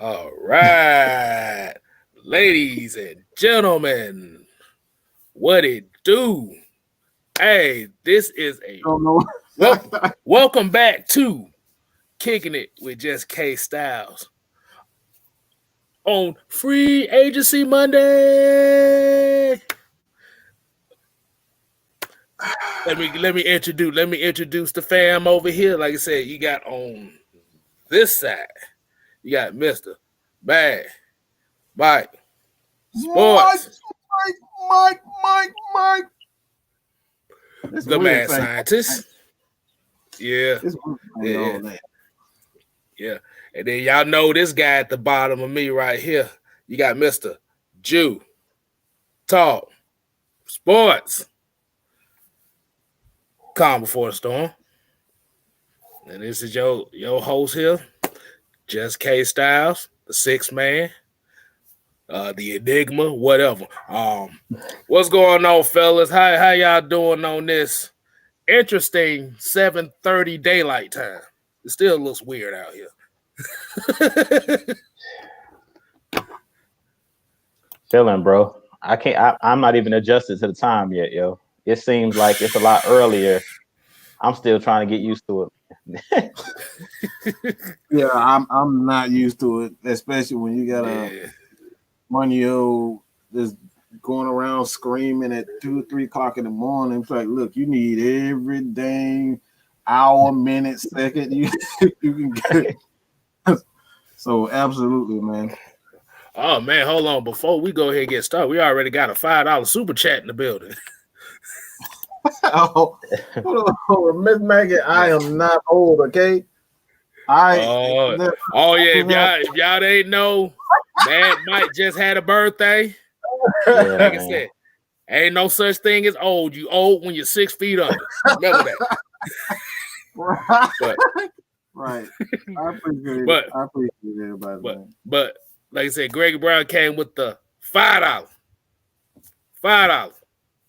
All right, ladies and gentlemen, what it do? Hey, this is a Don't know. welcome back to Kicking It with Just Kstylz on Free Agency Monday. Let me introduce the fam over here. Like I said, you got on this side, you got Mr. Bad Mike Sports. Mike. The mad scientist. Yeah. Yeah. And then y'all know this guy at the bottom of me right here. You got Mr. Jew Talk Sports. Calm before the storm. And this is your host here, Just Kstylz, the sixth man, the Enigma, whatever. What's going on, fellas? How y'all doing on this interesting 7:30 daylight time? It still looks weird out here. Chilling, bro. I'm not even adjusted to the time yet, yo. It seems like it's a lot earlier. I'm still trying to get used to it. Yeah, I'm not used to it, especially when you got a 1-year-old that's going around screaming at 2-3 o'clock in the morning. It's like, look, you need every dang hour, minute, second you can get. So absolutely, man. Oh man, hold on. Before we go ahead and get started, we already got a $5 super chat in the building. Oh, Miss Maggie, I am not old, okay? Yeah, if y'all didn't know, Mad Mike just had a birthday. Like I said, ain't no such thing as old. You old when you're 6 feet under. Remember that. Right. I appreciate it. I appreciate everybody. But like I said, Greg Brown came with the $5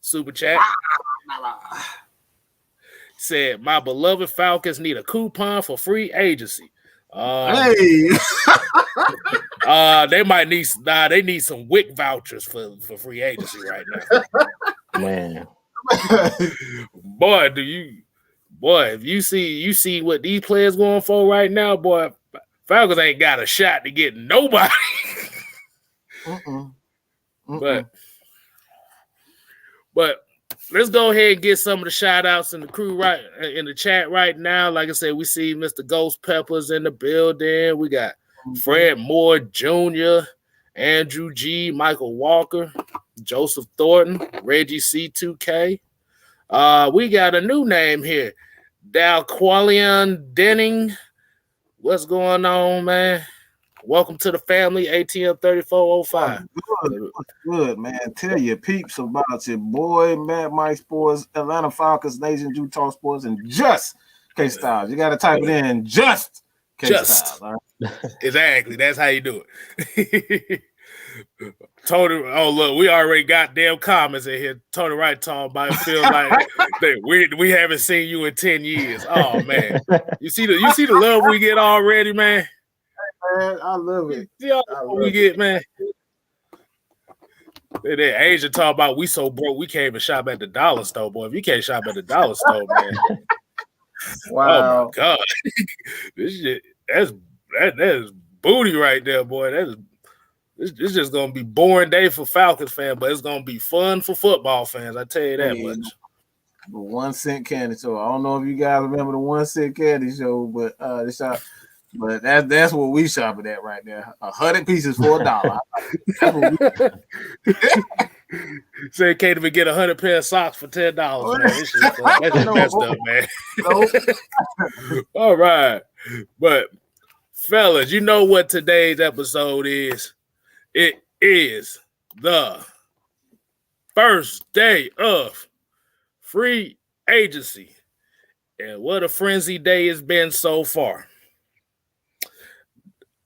super chat. Said, my beloved Falcons need a coupon for free agency. They might need they need some WIC vouchers for free agency right now. Man. Boy, if you see what these players going for right now, boy, Falcons ain't got a shot to get nobody. But let's go ahead and get some of the shout outs in the crew right in the chat right now. Like I said, we see Mr. Ghost Peppers in the building. We got Fred Moore Jr., Andrew G, Michael Walker, Joseph Thornton, Reggie C2K. We got a new name here, Dalqualian Denning. What's going on, man? Welcome to the family, ATM 3405. Good, man. Tell your peeps about your boy, Mad Mike Sports, Atlanta Falcons, Nation Jew Talk Sports, and Just Kstylz. You got to type it in, Just Kstylz. All right? Exactly. That's how you do it. Tony, oh look, we already got damn comments in here. Tony Wright talking about it feels like we haven't seen you in 10 years. Oh man. You see the love we get already, man. Man, I love it. We get, man. That Asia talk about we so broke we can't even shop at the dollar store, boy. If you can't shop at the dollar store, man. Wow. Oh my God. This shit, that is booty right there, boy. It's just gonna be boring day for Falcons fans, but it's gonna be fun for football fans. I tell you that much. The 1 cent candy show. I don't know if you guys remember the 1 cent candy show, but but that's what we shopping at right now. 100 pieces for $1. Say can't even get 100 pair of socks for $10, man. This shit, that's just messed up, man. All right, but fellas, you know what today's episode is? It is the first day of free agency, and what a frenzy day it's been so far.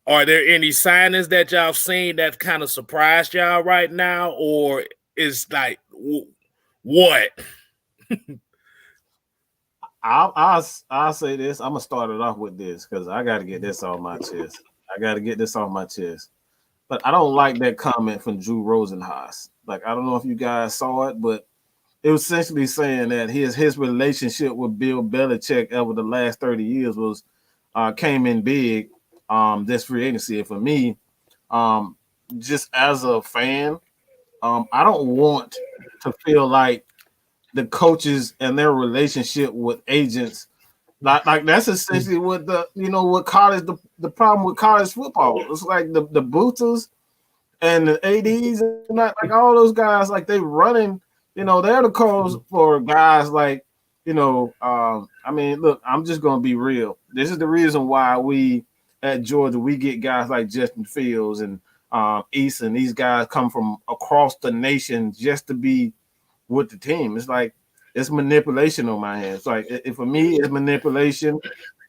Are there any signings that y'all seen that kind of surprised y'all right now, or is like what? I'll say this. I'm gonna start it off with this because I got to get this on my chest. I got to get this off my chest. But I don't like that comment from Drew Rosenhaus. Like, I don't know if you guys saw it, but it was essentially saying that his relationship with Bill Belichick over the last 30 years was came in big this free agency. And for me, just as a fan, I don't want to feel like the coaches and their relationship with agents, like that's essentially what what college the problem with college football. It's like the booters and the ADs and like all those guys, like they running. They're the calls for guys like, I mean, look, I'm just going to be real. This is the reason why we at Georgia, we get guys like Justin Fields and Easton. These guys come from across the nation just to be with the team. It's like, it's manipulation on my hands. Like, for me, it's manipulation.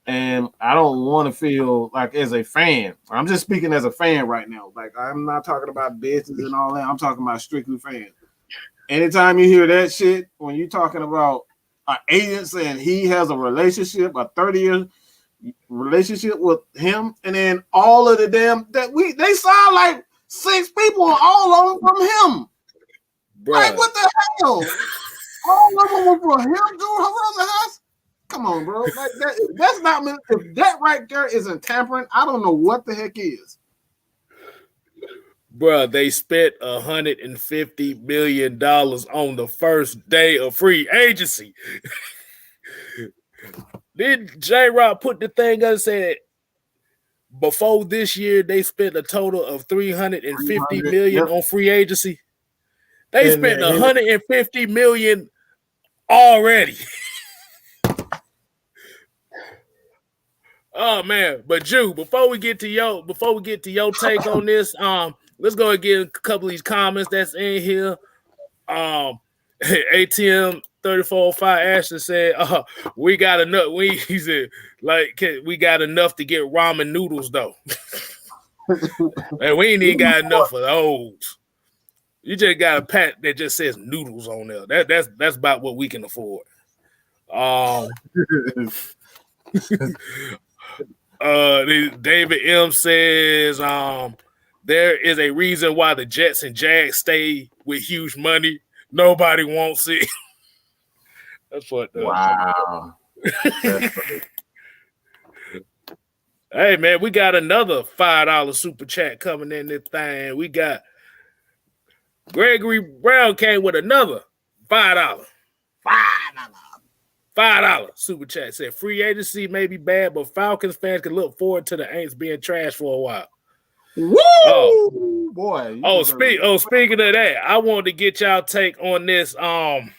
And I don't want to feel like as a fan, I'm just speaking as a fan right now. Like, I'm not talking about business and all that. I'm talking about strictly fans. Anytime you hear that shit, when you're talking about an agent saying he has a relationship, a 30-year relationship with him, and then all of the damn they sound like 6 people, and all of them from him. Bruh. Like, what the hell? All of them were from him, dude. Come on, bro. Like that's not. If that right there isn't tampering, I don't know what the heck is. Bruh, they spent $150 million on the first day of free agency. Then J-Rock put the thing up and said, before this year, they spent a total of $350 million on free agency. They spent $150 million already. Oh man, but Jew, before we get to your take on this, let's go and get a couple of these comments that's in here. ATM 3405 Ashton said, we got enough. He said, we got enough to get ramen noodles though. And we ain't even got enough of those. You just got a pack that just says noodles on there. That's about what we can afford. David M says there is a reason why the Jets and Jags stay with huge money. Nobody wants it. That's what. Wow. Hey man, we got another $5 super chat coming in this thing. We got Gregory Brown came with another $5. $5 super chat said free agency may be bad, but Falcons fans can look forward to the Aints being trashed for a while. Woo! Boy. Speaking of that, I wanted to get y'all take on this Taysom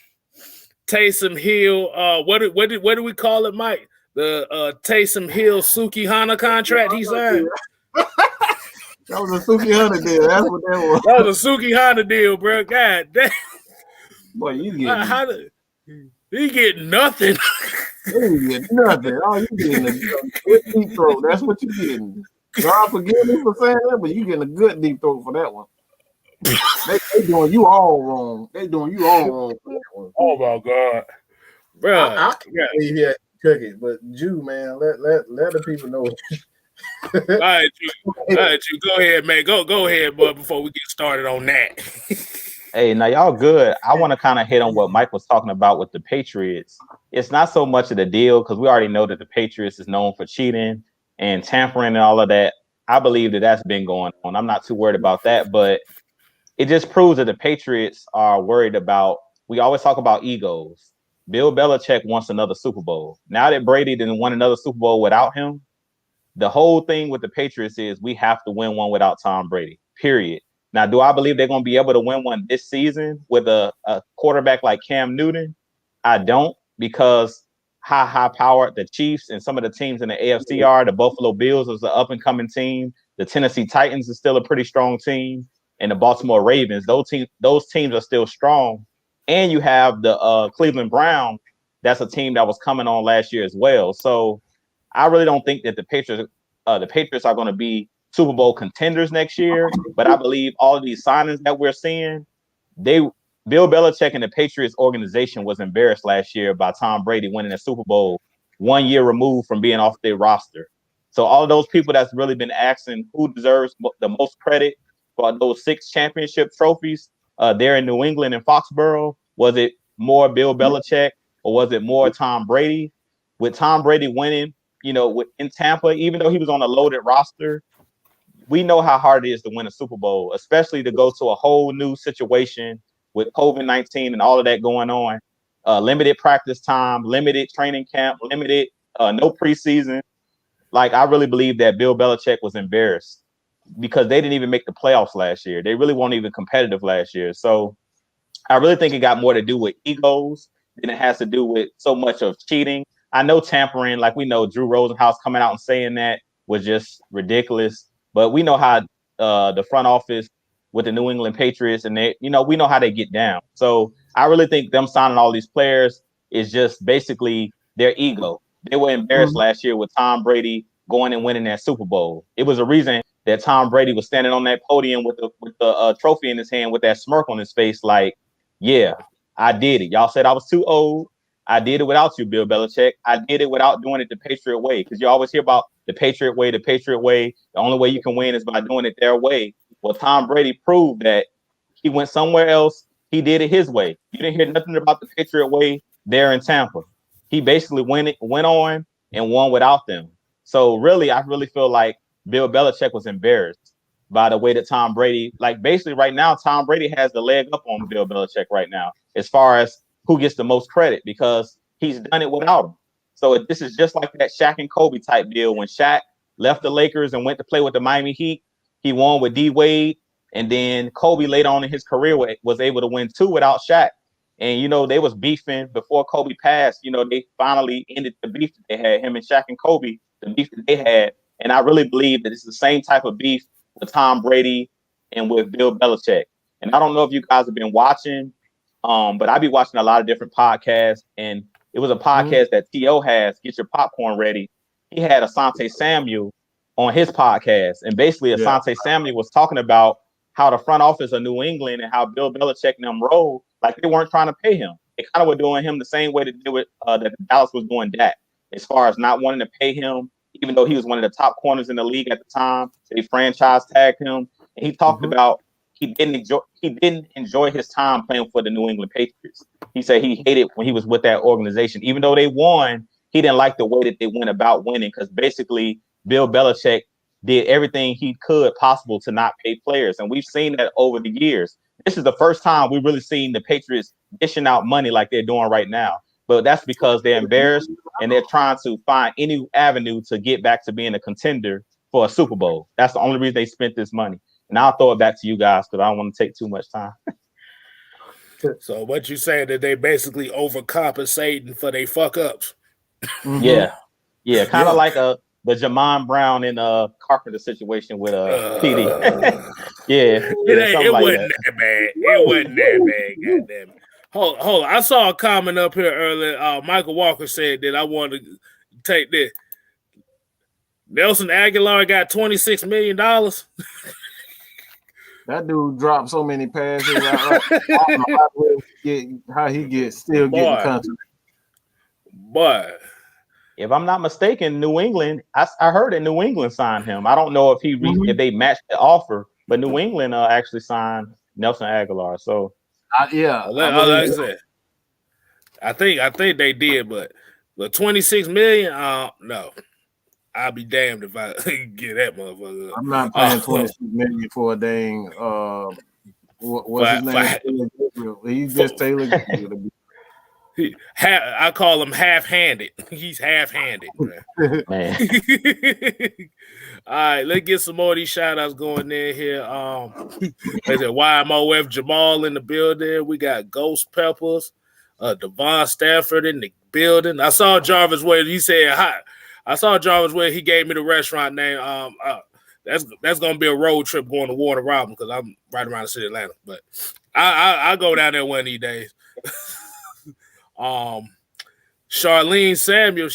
Hill. What do we call it, Mike? The Taysom Hill Suki Hana contract he signed. That was a Suki Hana deal. That's what that was. That was a Suki Hana deal, bro. God damn. Boy, you he get nothing. You get nothing. Oh, you getting a good deep throat. That's what you getting. God forgive me for saying that, but you getting a good deep throat for that one. They doing you all wrong. They doing you all wrong for that one. Oh my God, bro! I can't leave here cooking, but Jew, man, let the people know. All right, Jew, go ahead, man. Go ahead, boy. Before we get started on that. Hey, now y'all good. I want to kind of hit on what Mike was talking about with the Patriots. It's not so much of the deal because we already know that the Patriots is known for cheating and tampering and all of that. I believe that that's been going on. I'm not too worried about that, but it just proves that the Patriots are worried about, we always talk about egos. Bill Belichick wants another Super Bowl. Now that Brady didn't win another Super Bowl without him, the whole thing with the Patriots is we have to win one without Tom Brady, period. Now, do I believe they're going to be able to win one this season with a quarterback like Cam Newton? I don't, because high power the Chiefs and some of the teams in the AFC are. The Buffalo Bills is an up-and-coming team. The Tennessee Titans is still a pretty strong team. And the Baltimore Ravens, those teams are still strong. And you have the Cleveland Browns. That's a team that was coming on last year as well. So I really don't think that the Patriots are going to be Super Bowl contenders next year, but I believe all of these signings that we're seeing, Bill Belichick and the Patriots organization was embarrassed last year by Tom Brady winning a Super Bowl 1 year removed from being off their roster. So all of those people that's really been asking who deserves the most credit for those 6 championship trophies there in New England and Foxborough, was it more Bill Belichick or was it more Tom Brady? With Tom Brady winning, in Tampa, even though he was on a loaded roster, we know how hard it is to win a Super Bowl, especially to go to a whole new situation with COVID-19 and all of that going on. Limited practice time, limited training camp, limited no preseason. Like, I really believe that Bill Belichick was embarrassed because they didn't even make the playoffs last year. They really weren't even competitive last year. So I really think it got more to do with egos than it has to do with so much of cheating. I know tampering, like we know Drew Rosenhaus coming out and saying that was just ridiculous. But we know how the front office with the New England Patriots and we know how they get down. So I really think them signing all these players is just basically their ego. They were embarrassed last year with Tom Brady going and winning that Super Bowl. It was a reason that Tom Brady was standing on that podium with the trophy in his hand with that smirk on his face, like, yeah, I did it. Y'all said I was too old. I did it without you, Bill Belichick. I did it without doing it the Patriot way, because you always hear about the Patriot way, the Patriot way. The only way you can win is by doing it their way. Well, Tom Brady proved that he went somewhere else. He did it his way. You didn't hear nothing about the Patriot way there in Tampa. He basically went on and won without them. So really, I really feel like Bill Belichick was embarrassed by the way that Tom Brady, like basically right now, Tom Brady has the leg up on Bill Belichick right now, as far as who gets the most credit, because he's done it without him. So this is just like that Shaq and Kobe type deal. When Shaq left the Lakers and went to play with the Miami Heat, he won with D Wade. And then Kobe later on in his career was able to win 2 without Shaq. And, they was beefing before Kobe passed. They finally ended the beef that they had, him and Shaq and Kobe, the beef that they had. And I really believe that it's the same type of beef with Tom Brady and with Bill Belichick. And I don't know if you guys have been watching, but I be watching a lot of different podcasts. And it was a podcast that T.O. has, Get Your Popcorn Ready. He had Asante Samuel on his podcast. And basically, Asante Samuel was talking about how the front office of New England and how Bill Belichick and them rolled, like they weren't trying to pay him. They kind of were doing him the same way that Dallas was doing Dak, as far as not wanting to pay him, even though he was one of the top corners in the league at the time. They franchise tagged him. And he talked about he didn't enjoy his time playing for the New England Patriots. He said he hated when he was with that organization. Even though they won, he didn't like the way that they went about winning, because basically Bill Belichick did everything he could possible to not pay players. And we've seen that over the years. This is the first time we've really seen the Patriots dishing out money like they're doing right now. But that's because they're embarrassed and they're trying to find any avenue to get back to being a contender for a Super Bowl. That's the only reason they spent this money. And I'll throw it back to you guys because I don't want to take too much time. So what you saying, that they basically overcompensating for their fuck ups? Yeah. Kind of like the Jamon Brown in Carpenter situation with PD. It wasn't that bad. It wasn't that bad. Goddamn it. Hold on. I saw a comment up here earlier. Michael Walker said that I wanted to take this. Nelson Aguilar got $26 million. That dude dropped so many passes. I don't know how he gets still getting contract. But if I'm not mistaken, New England, I heard that New England signed him. I don't know if if they matched the offer, but New England actually signed Nelson Aguilar. So like I said, I think they did, but 26 million, no. I'll be damned if I get that motherfucker. I'm not paying 26 million for a dang what's his name? He's just Taylor. I call him half-handed. He's half-handed, man. All right, let's get some more of these shout-outs going in here. Like I said, YMOF Jamal in the building. We got Ghost Peppers, Devon Stafford in the building. I saw Jarvis where he said hi. I saw Jarvis where he gave me the restaurant name. That's gonna be a road trip going to Warner Robin because I'm right around the city of Atlanta. But I go down there one of these days. Charlene Samuel,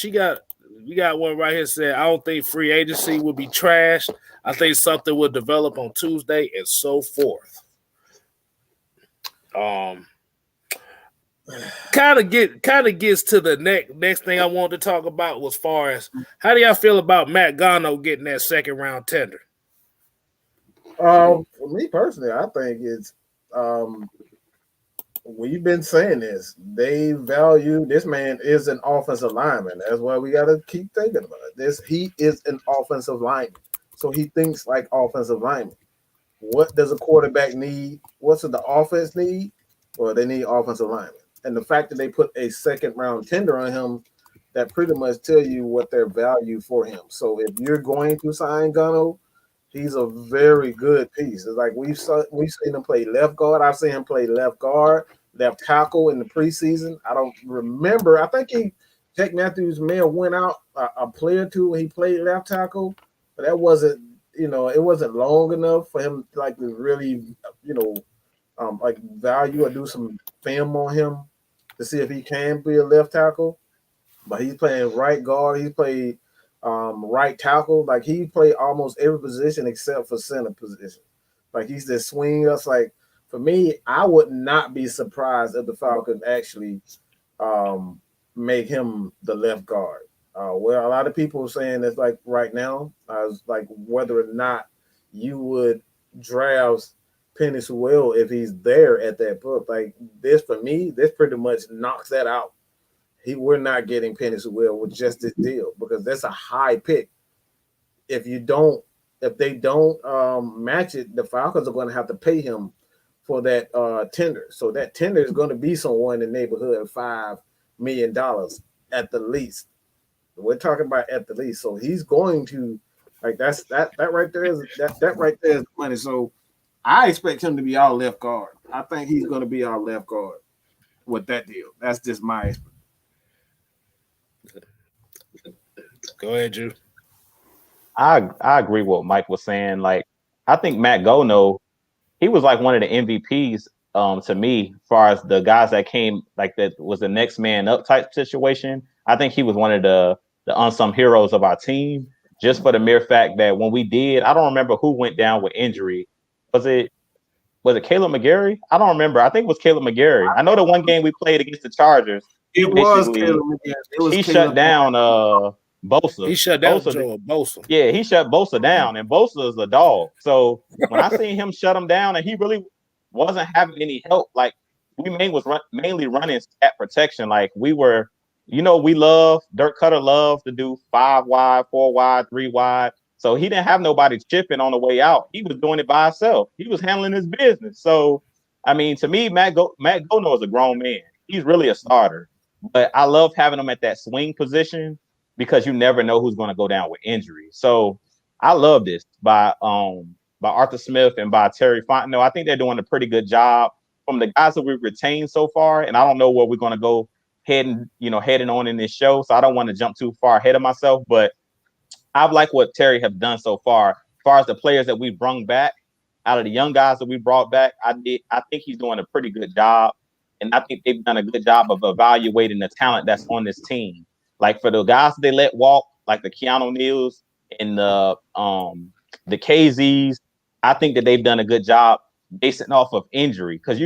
we got one right here said, I don't think free agency will be trash. I think something will develop on Tuesday and so forth. kind of gets to the next thing I wanted to talk about was far as how do y'all feel about Matt Gono getting that second round tender? For me personally, I think it's we've been saying this. They value this man is an offensive lineman. That's why we got to keep thinking about it. He is an offensive lineman, so he thinks like offensive lineman. What does a quarterback need? What's the offense need? Well, they need offensive linemen. And the fact that they put a second round tender on him, that pretty much tell you what their value for him. So if you're going to sign Gono, he's a very good piece. It's like we've seen him play left guard. I've seen him play left guard, left tackle in the preseason. I don't remember. I think Jack Matthews may have went out a play or two when he played left tackle, but that wasn't. It wasn't long enough for him to really, like value or do some film on him to see if he can be a left tackle. But he's playing right guard. He played right tackle. Like he played almost every position except for center position. Like he's this swing us. Like for me, I would not be surprised if the Falcons actually make him the left guard. Where a lot of people are saying it's like right now, like whether or not you would draft Penny Sewell if he's there at that book. Like this for me, this pretty much knocks that out. We're not getting Penny Sewell with just this deal because that's a high pick. If they don't match it, the Falcons are going to have to pay him for that tender. So that tender is going to be somewhere in the neighborhood of $5 million at the least. We're talking about at the least. So he's going to that right there is that right there is money. So I expect him to be our left guard. I think he's going to be our left guard with that deal. That's just my expectation. Go ahead, Drew. I agree with what Mike was saying. Like, I think Matt Gono, he was like one of the MVPs to me, as far as the guys that came, like that was the next man up type situation. I think he was one of the unsung heroes of our team, just for the mere fact that when we did, I don't remember who went down with injury. Was it Caleb McGarry? I don't remember. I think it was Caleb McGarry. I know the one game we played against the Chargers. It was Caleb McGarry. He shut down Bosa. He shut down Bosa. Yeah, he shut Bosa down, and Bosa is a dog. So when I seen him shut him down, and he really wasn't having any help, like we mainly running at protection. Like we were, we love Dirk Cutter loves to do 5 wide, 4 wide, 3 wide. So he didn't have nobody chipping on the way out. He was doing it by himself. He was handling his business. So I mean, to me, Matt Gono is a grown man. He's really a starter. But I love having him at that swing position because you never know who's going to go down with injury. So I love this by Arthur Smith and by Terry Fontenot. I think they're doing a pretty good job from the guys that we've retained so far. And I don't know where we're going to go heading on in this show. So I don't want to jump too far ahead of myself. But I like what Terry have done so far. As far as the players that we've brung back, out of the young guys that we brought back, I think he's doing a pretty good job. And I think they've done a good job of evaluating the talent that's on this team. Like for the guys that they let walk, like the Keanu Neals and the KZs, I think that they've done a good job basing off of injury. Because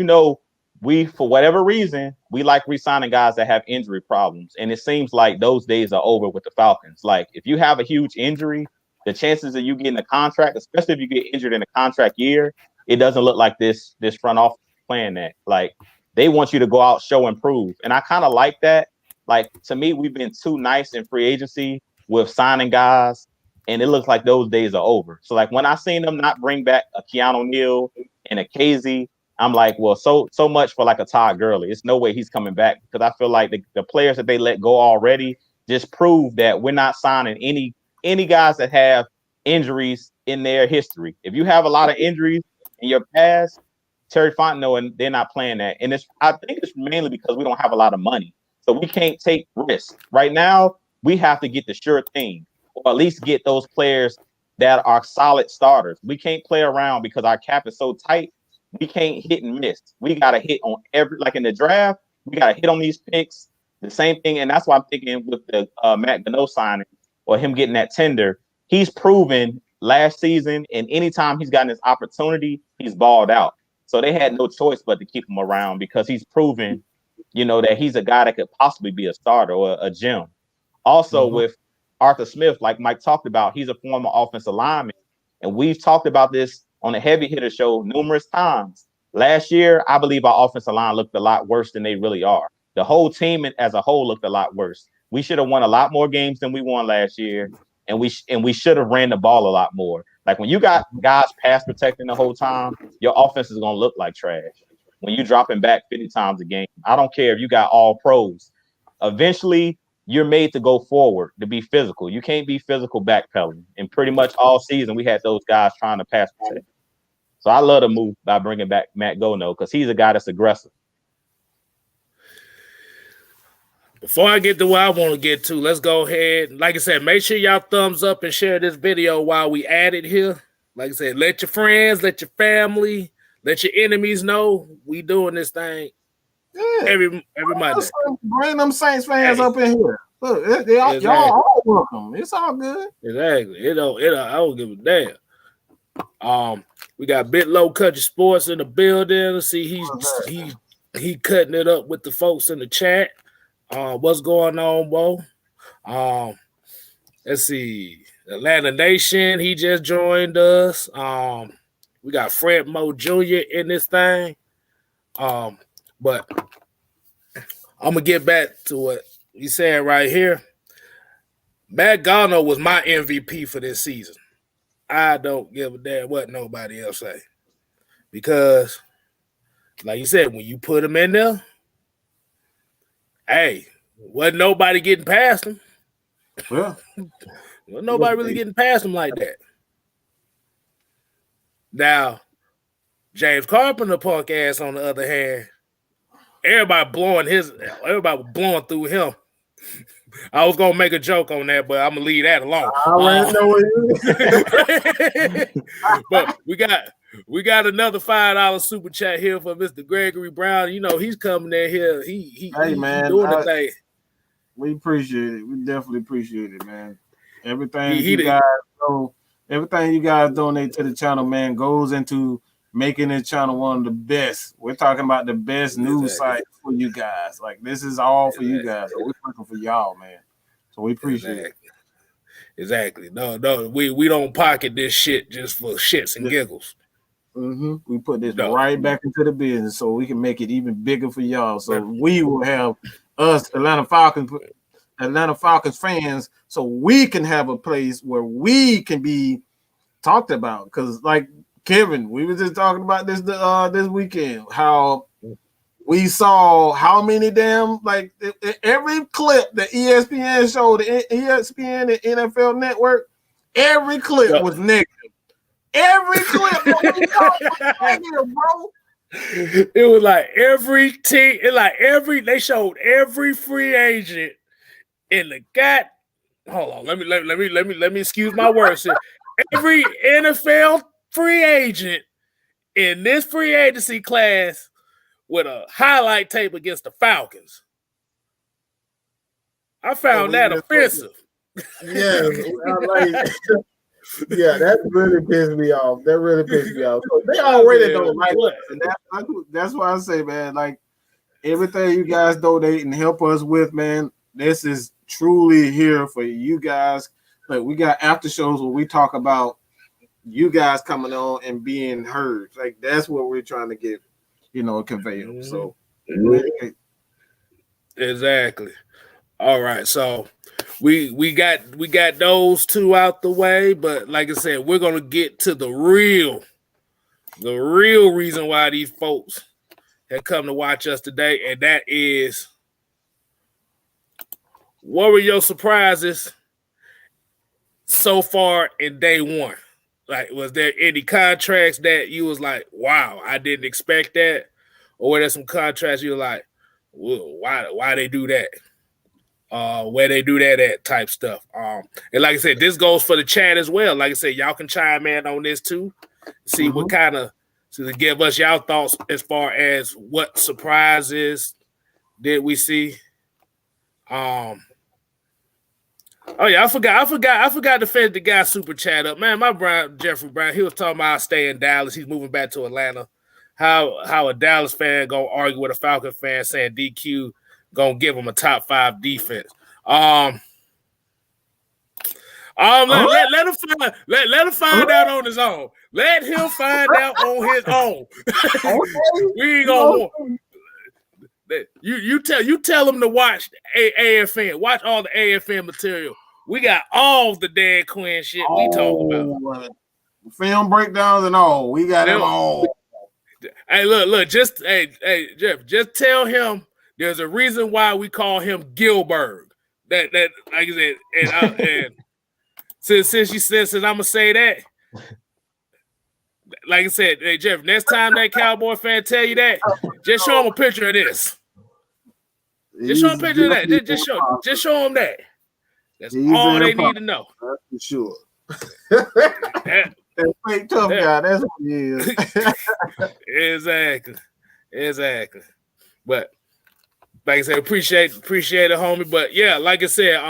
we, for whatever reason, we like re-signing guys that have injury problems. And it seems like those days are over with the Falcons. Like if you have a huge injury, the chances of you getting a contract, especially if you get injured in a contract year, it doesn't look like this front office playing that. Like they want you to go out, show, and prove. And I kind of like that. Like, to me, we've been too nice in free agency with signing guys, and it looks like those days are over. So, like, when I seen them not bring back a Keanu Neal and a KZ, I'm like, well, so much for like a Todd Gurley. It's no way he's coming back because I feel like the players that they let go already just prove that we're not signing any guys that have injuries in their history. If you have a lot of injuries in your past, Terry Fontenot, and they're not playing that. And I think it's mainly because we don't have a lot of money. So we can't take risks. Right now, we have to get the sure thing, or at least get those players that are solid starters. We can't play around because our cap is so tight. We can't hit and miss. We got to hit on like in the draft, we got to hit on these picks. The same thing, and that's why I'm thinking with the Matt Gono signing or him getting that tender, he's proven last season, and anytime he's gotten this opportunity, he's balled out. So they had no choice but to keep him around because he's proven that he's a guy that could possibly be a starter or a gem. Also with Arthur Smith, like Mike talked about, he's a former offensive lineman. And we've talked about this on the Heavy Hitter Show numerous times. Last year, I believe our offensive line looked a lot worse than they really are. The whole team as a whole looked a lot worse. We should have won a lot more games than we won last year. And we should have ran the ball a lot more. Like when you got guys pass protecting the whole time, your offense is going to look like trash. When you're dropping back 50 times a game, I don't care if you got all pros. Eventually, you're made to go forward, to be physical. You can't be physical backpedaling. And pretty much all season, we had those guys trying to pass protect. So I love the move by bringing back Matt Gono because he's a guy that's aggressive. Before I get to where I want to get to, let's go ahead. Like I said, make sure y'all thumbs up and share this video while we at it here. Like I said, let your friends, let your family, let your enemies know we doing this thing every Monday. Bring them Saints fans up in here. Look, y'all all welcome. It's all good. Exactly. I don't give a damn. We got Bit Low Country Sports in the building. Let's see, he cutting it up with the folks in the chat. What's going on, Bo? Let's see. Atlanta Nation, he just joined us. We got Fred Moe Jr. in this thing. But I'm gonna get back to what he said right here. Matt Gono was my MVP for this season. I don't give a damn what nobody else say. Because, like you said, when you put him in there, hey, wasn't nobody getting past him. Well, wasn't nobody really getting past him like that. Now, James Carpenter punk ass, on the other hand, everybody was blowing through him. I was gonna make a joke on that, but I'm gonna leave that alone. I already know what you But we got another $5 super chat here for Mr. Gregory Brown. You know, he's coming in here. He's doing the thing. We appreciate it. We definitely appreciate it, man. Everything you guys donate to the channel, man, goes into making this channel one of the best. We're talking about the best news site for you guys. Like, this is all for you guys. So we're working for y'all, man. So we appreciate it. Exactly. No, we don't pocket this shit just for shits and giggles. We put this right back into the business so we can make it even bigger for y'all. So we will have us Atlanta Falcons fans, so we can have a place where we can be talked about. Because, like Kevin, we were just talking about this this weekend, how we saw how many damn, like, every clip that ESPN showed, ESPN and NFL Network, every clip was negative. Every clip that we saw was negative, bro. It was like every team, they showed every free agent in the hold on, let me excuse my words here. Every NFL free agent in this free agency class with a highlight tape against the Falcons. I found that offensive. Yeah, yeah, that really pissed me off. So they already don't like us, and that's why I say, man, like, everything you guys donate and help us with, man, this is truly here for you guys. Like, we got after shows where we talk about you guys coming on and being heard. Like, that's what we're trying to get, convey. So exactly. All right, so we got those two out the way, but like I said, we're gonna get to the real reason why these folks have come to watch us today, and that is, what were your surprises so far in day one? Like, was there any contracts that you was like, wow, I didn't expect that? Or were there some contracts you were like, well, why they do that? Where they do that at type stuff. And like I said, this goes for the chat as well. Like I said, y'all can chime in on this too. See what kind of, to give us y'all thoughts as far as what surprises did we see. Oh yeah, I forgot to finish the guy super chat up. Man, my Jeffrey Brown, he was talking about staying in Dallas. He's moving back to Atlanta. how a Dallas fan gonna argue with a Falcon fan saying DQ gonna give him a top 5 defense. Let him find out on his own. Let him find out on his own. We ain't gonna want. You tell him to watch AFN. Watch all the AFN material. We got all the Dan Quinn shit we talk about. Film breakdowns and all. We got them all. Hey, look, just Jeff, just tell him there's a reason why we call him Gilbert. That like I said, and since I'm gonna say that, like I said, hey Jeff, next time that Cowboy fan tell you that, just show him a picture of this. Just show him a picture of that. Just show him that. That's all they need to know. That's for sure. That fake tough guy. That's what he is. Exactly. But like I said, appreciate it, homie. But yeah, like I said,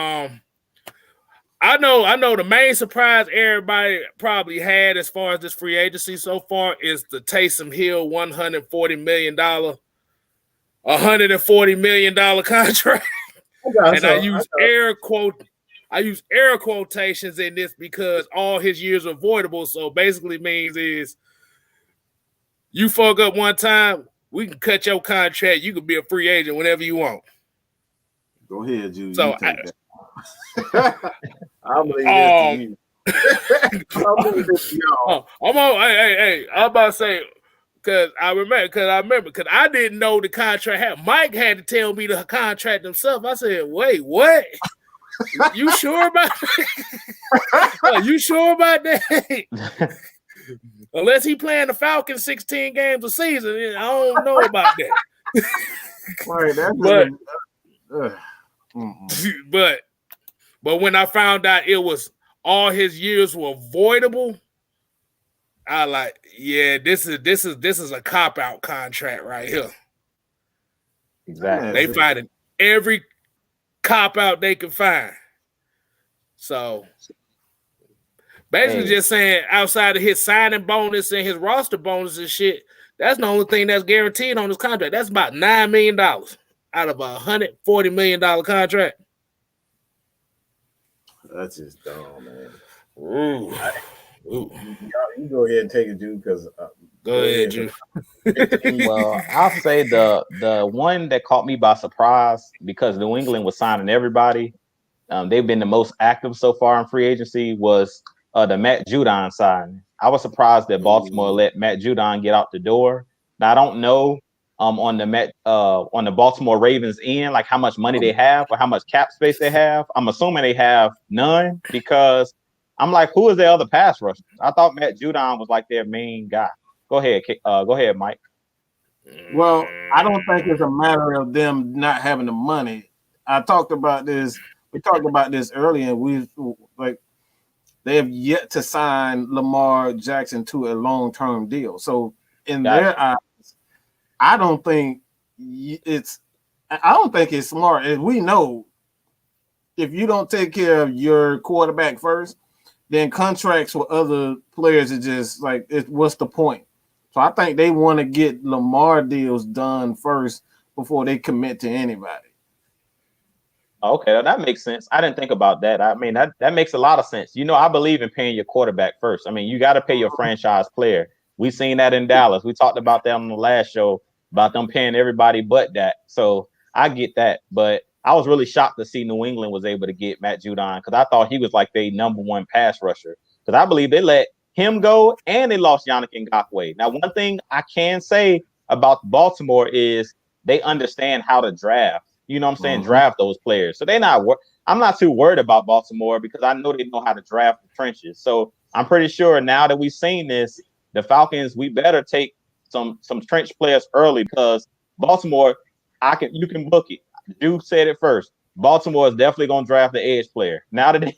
I know the main surprise everybody probably had as far as this free agency so far is the Taysom Hill $140 million contract. And I use air quotations in this because all his years are avoidable. So basically means is you fuck up one time, we can cut your contract. You can be a free agent whenever you want. Go ahead, Jude. So I believe that to you. I'm on. Hey, I'm about to say because I remember because I didn't know the contract had. Mike had to tell me the contract himself. I said, "Wait, what? You sure about that? You sure about that?" Unless he playing the Falcons 16 games a season, I don't know about that. Right, but when I found out it was all his years were voidable, I like, yeah, this is a cop-out contract right here. Exactly. They finding every cop-out they can find. So basically just saying outside of his signing bonus and his roster bonus and shit, that's the only thing that's guaranteed on his contract. That's about $9 million out of a $140 million contract. That's just dumb, man. Ooh. You go ahead and take it, Jude, because go ahead, Jude. Well, I'll say the one that caught me by surprise because New England was signing everybody. They've been the most active so far in free agency was the Matt Judon signing. I was surprised that Baltimore let Matt Judon get out the door. Now I don't know on the Baltimore Ravens end like how much money they have or how much cap space they have. I'm assuming they have none because I'm like, who is their other pass rusher? I thought Matt Judon was like their main guy. Go ahead, Mike. Well, I don't think it's a matter of them not having the money. We talked about this earlier, and they have yet to sign Lamar Jackson to a long-term deal. So in their eyes, I don't think it's smart. As we know, if you don't take care of your quarterback first, then contracts with other players are just like, what's the point? So I think they want to get Lamar deals done first before they commit to anybody. Okay, that makes sense. I didn't think about that. I mean, that makes a lot of sense. I believe in paying your quarterback first. I mean, you got to pay your franchise player. We seen that in Dallas. We talked about that on the last show about them paying everybody but that. So I get that. But I was really shocked to see New England was able to get Matt Judon because I thought he was like their number one pass rusher. Because I believe they let him go and they lost Yannick Ngakoue. Now, one thing I can say about Baltimore is they understand how to draft. You know what I'm saying? Mm-hmm. Draft those players. So I'm not too worried about Baltimore because I know they know how to draft the trenches. So I'm pretty sure now that we've seen this, the Falcons, we better take some trench players early because Baltimore, you can book it. Duke said it first. Baltimore is definitely going to draft the edge player. Now that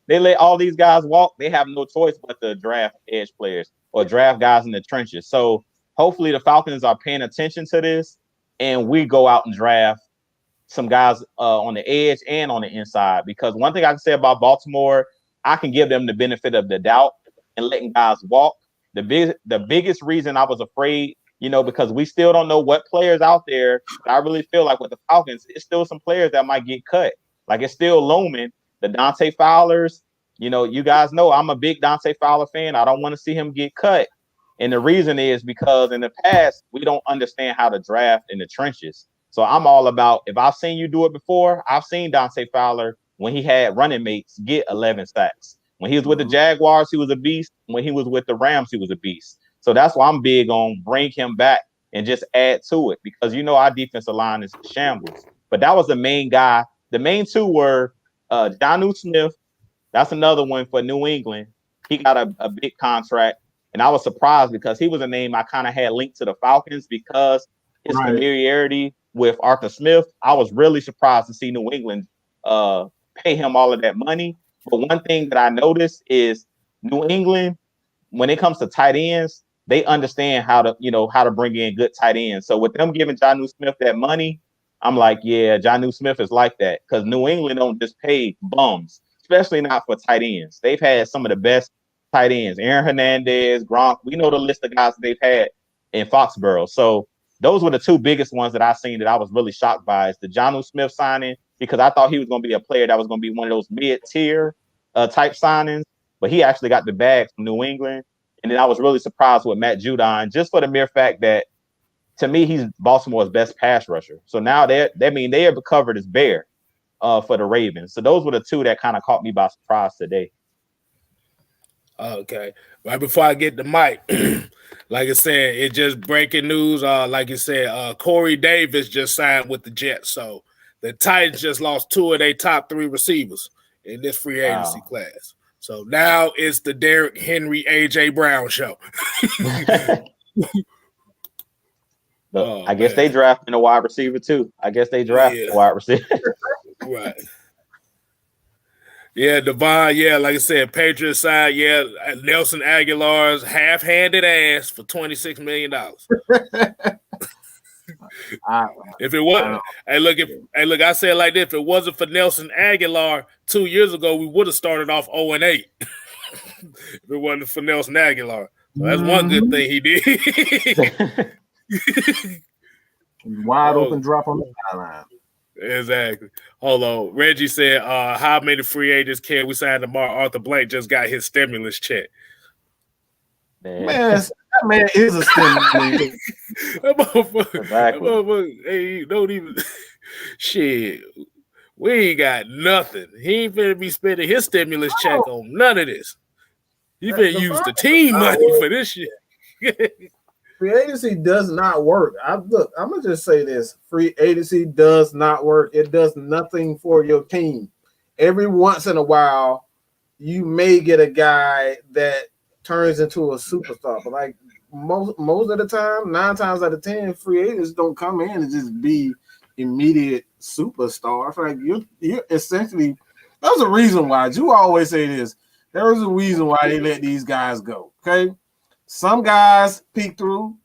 they let all these guys walk, they have no choice but to draft edge players or draft guys in the trenches. So hopefully the Falcons are paying attention to this and we go out and draft some guys on the edge and on the inside. Because one thing I can say about Baltimore, I can give them the benefit of the doubt and letting guys walk the biggest reason I was afraid, because we still don't know what players out there. I really feel like with the Falcons, it's still some players that might get cut. Like it's still looming. The Dante Fowlers, you guys know I'm a big Dante Fowler fan. I don't want to see him get cut. And the reason is because in the past, we don't understand how to draft in the trenches. So I'm all about, if I've seen you do it before, I've seen Dante Fowler when he had running mates get 11 sacks. When he was with the Jaguars, he was a beast. When he was with the Rams, he was a beast. So that's why I'm big on bring him back and just add to it, because our defensive line is shambles. But that was the main guy. The main two were Jonnu Smith. That's another one for New England. He got a big contract. And I was surprised because he was a name I kind of had linked to the Falcons because his familiarity with Arthur Smith. I was really surprised to see New England pay him all of that money. But one thing that I noticed is New England, when it comes to tight ends, they understand how to bring in good tight ends. So with them giving Jonnu Smith that money, I'm like, yeah, Jonnu Smith is like that, because New England don't just pay bums, especially not for tight ends. They've had some of the best tight ends, Aaron Hernandez, Gronk. We know the list of guys that they've had in Foxborough. So those were the two biggest ones that I've seen that I was really shocked by, is the Jonnu Smith signing, because I thought he was going to be a player that was going to be one of those mid-tier type signings, but he actually got the bag from New England. And then I was really surprised with Matt Judon, just for the mere fact that, to me, he's Baltimore's best pass rusher. So now they have covered as bare for the Ravens. So those were the two that kind of caught me by surprise today. Okay. Right before I get the mic, like I said, it's just breaking news. Like you said, Corey Davis just signed with the Jets. So the Titans just lost two of their top three receivers in this free agency class. So now it's the Derrick Henry, AJ Brown show. I guess they drafted a wide receiver too. A wide receiver. Right. Yeah, Devon, like I said, Patriots side, Nelson Aguilar's half-handed ass for $26 million. If it wasn't, look, I said it like this: if it wasn't for Nelson Aguilar 2 years ago, we would have started off 0-8. If it wasn't for Nelson Aguilar, so that's one good thing he did. Wide open drop on the sideline. Exactly. Hold on. Reggie said, how many free agents can we sign tomorrow? Arthur Blank just got his stimulus check. Man, that man is a stimulus. That motherfucker, hey, don't even shit. We ain't got nothing. He ain't finna be spending his stimulus check on none of this. He finna use the team money for this shit. Free agency does not work. I'm gonna just say this: free agency does not work. It does nothing for your team. Every once in a while, you may get a guy that turns into a superstar, but like most of the time, 9 times out of 10, free agents don't come in and just be immediate superstars. Like you're essentially. There's a reason why. You always say this. There is a reason why they let these guys go. Okay. Some guys peek through,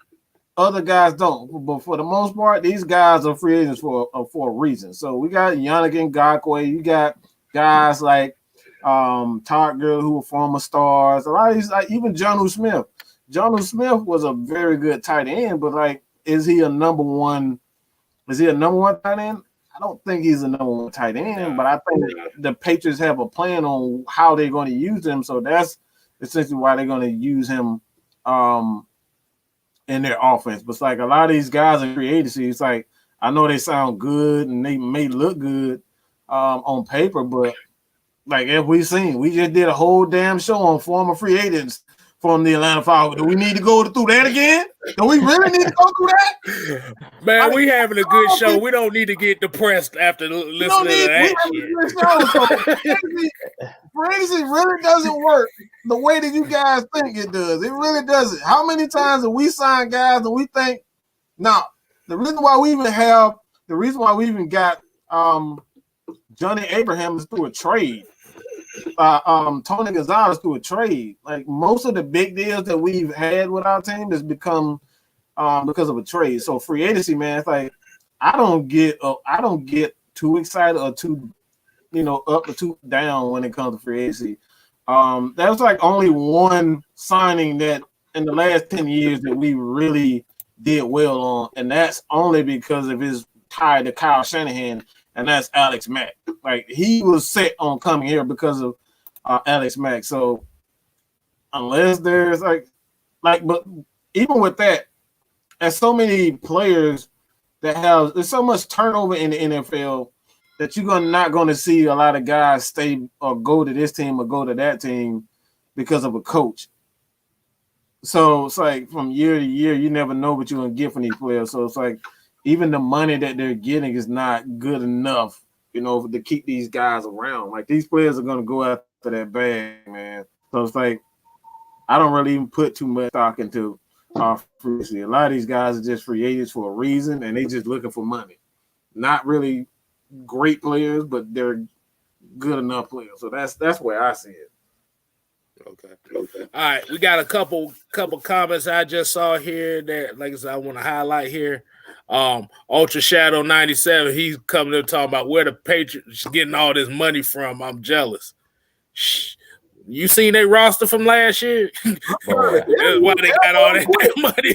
other guys don't. But for the most part, these guys are free agents for a reason. So we got Yannick Ngakoue. You got guys like Todd Gurley, who were former stars. A lot of these, like even Jonnu Smith. Jonnu Smith was a very good tight end, but like, is he a number one tight end? I don't think he's a number one tight end, but I think the Patriots have a plan on how they're going to use him. So that's essentially why they're going to use him in their offense. But it's like a lot of these guys in free agency, it's like, I know they sound good and they may look good on paper, but like we just did a whole damn show on former free agents from the Atlanta Falcons. Do we need to go through that again? Do we really need to go through that? Man, we having a good show. We don't need to get depressed after listening to that shit. Free agency really doesn't work the way that you guys think it does. It really doesn't. How many times have we signed guys and we think, no, the reason why we even got Johnny Abraham is through a trade. Tony Gonzalez through a trade. Like most of the big deals that we've had with our team has become because of a trade. So free agency, man, it's like I don't get too excited or too up or too down when it comes to free agency. There's like only one signing that in the last 10 years that we really did well on, and that's only because of his tie to Kyle Shanahan, and that's Alex Mack. Like, he was set on coming here because of Alex Mack. So unless there's but even with that, there's so many players there's so much turnover in the NFL that you're not going to see a lot of guys stay or go to this team or go to that team because of a coach. So it's like from year to year, you never know what you're going to get from these players. So it's like even the money that they're getting is not good enough, to keep these guys around. Like, these players are going to go after that bag, man. So it's like I don't really even put too much stock into free agency. A lot of these guys are just free agents for a reason, and they just looking for money. Not really great players, but they're good enough players. So that's where I see it. Okay. All right, we got a couple comments I just saw here that, like I said, I want to highlight here. Ultra Shadow 97, he's coming to talk about where the Patriots getting all this money from. I'm jealous. Shh. You seen their roster from last year? Why they got all that money?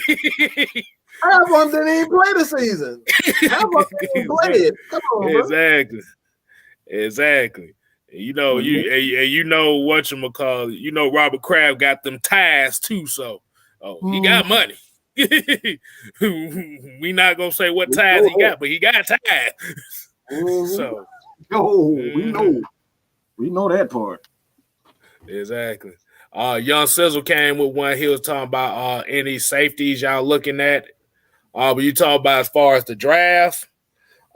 Half of them didn't even play the season. Half of them didn't even play it. Come on, Exactly. You know whatchamacallit. You know Robert Kraft got them ties too, so he got money. We not gonna say what ties he got, but he got ties. So we know that part. Exactly. Young Sizzle came with one. He was talking about any safeties y'all looking at. But you talk about as far as the draft.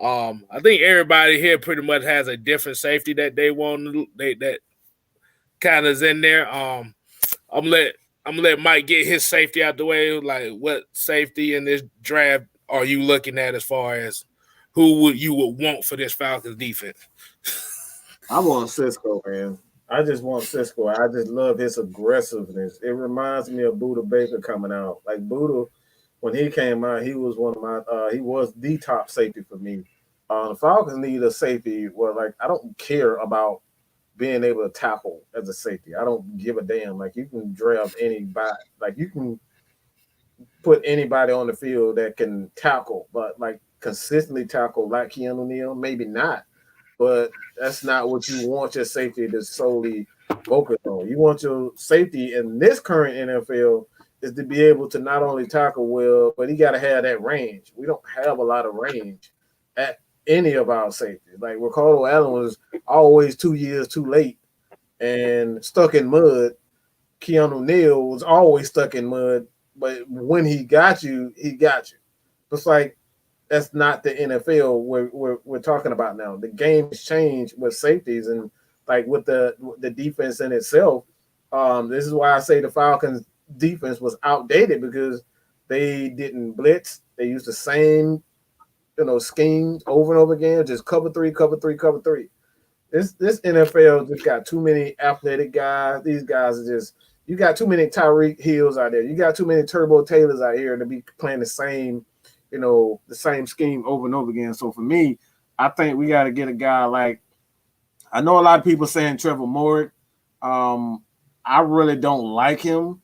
I think everybody here pretty much has a different safety that they want. That kind of is in there. I'm gonna let Mike get his safety out the way. Like, what safety in this draft are you looking at as far as who would want for this Falcons defense? I want Cisco, man. I just want Cisco. I just love his aggressiveness. It reminds me of Buda Baker coming out. Like, Buda, when he came out, he was one of my he was the top safety for me. The Falcons need a safety where, like, I don't care about being able to tackle as a safety. I don't give a damn. Like, you can draft anybody. Like, you can put anybody on the field that can tackle, but, like, consistently tackle like Keanu Neal, maybe not. But that's not what you want your safety to solely focus on. You want your safety in this current NFL is to be able to not only tackle well, but he got to have that range. We don't have a lot of range at any of our safeties. Like, Ricardo Allen was always 2 years too late and stuck in mud. Keanu Neal was always stuck in mud, but when he got you, he got you. It's like, that's not the NFL we're talking about now. The game has changed with safeties and, like, with the defense in itself. This is why I say the Falcons defense was outdated, because they didn't blitz. They used the same, schemes over and over again, just cover three. This NFL just got too many athletic guys. These guys are just, you got too many Tyreek Hills out there. You got too many Turbo Taylors out here to be playing the same scheme over and over again. So for me, I think we got to get a guy like, I know a lot of people saying Trevor Moore. I really don't like him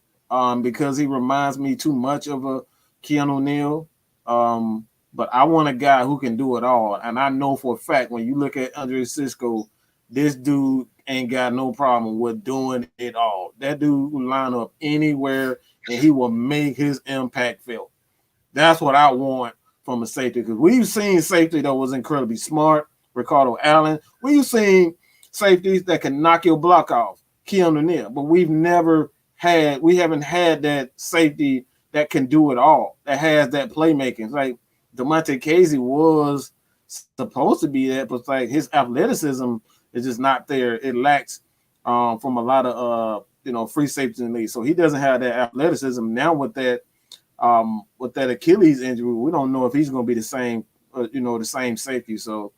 because he reminds me too much of a Keanu Neal. But I want a guy who can do it all. And I know for a fact, when you look at Andre Cisco, this dude ain't got no problem with doing it all. That dude will line up anywhere and he will make his impact felt. That's what I want from a safety, because we've seen safety that was incredibly smart, Ricardo Allen. We've seen safeties that can knock your block off, Keanu Neal. But we haven't had that safety that can do it all, that has that playmaking. It's like Demonte Casey was supposed to be that, but it's like his athleticism is just not there. It lacks from a lot of free safeties in the league. So he doesn't have that athleticism. Now with that Achilles injury, we don't know if he's going to be the same, the same safety. So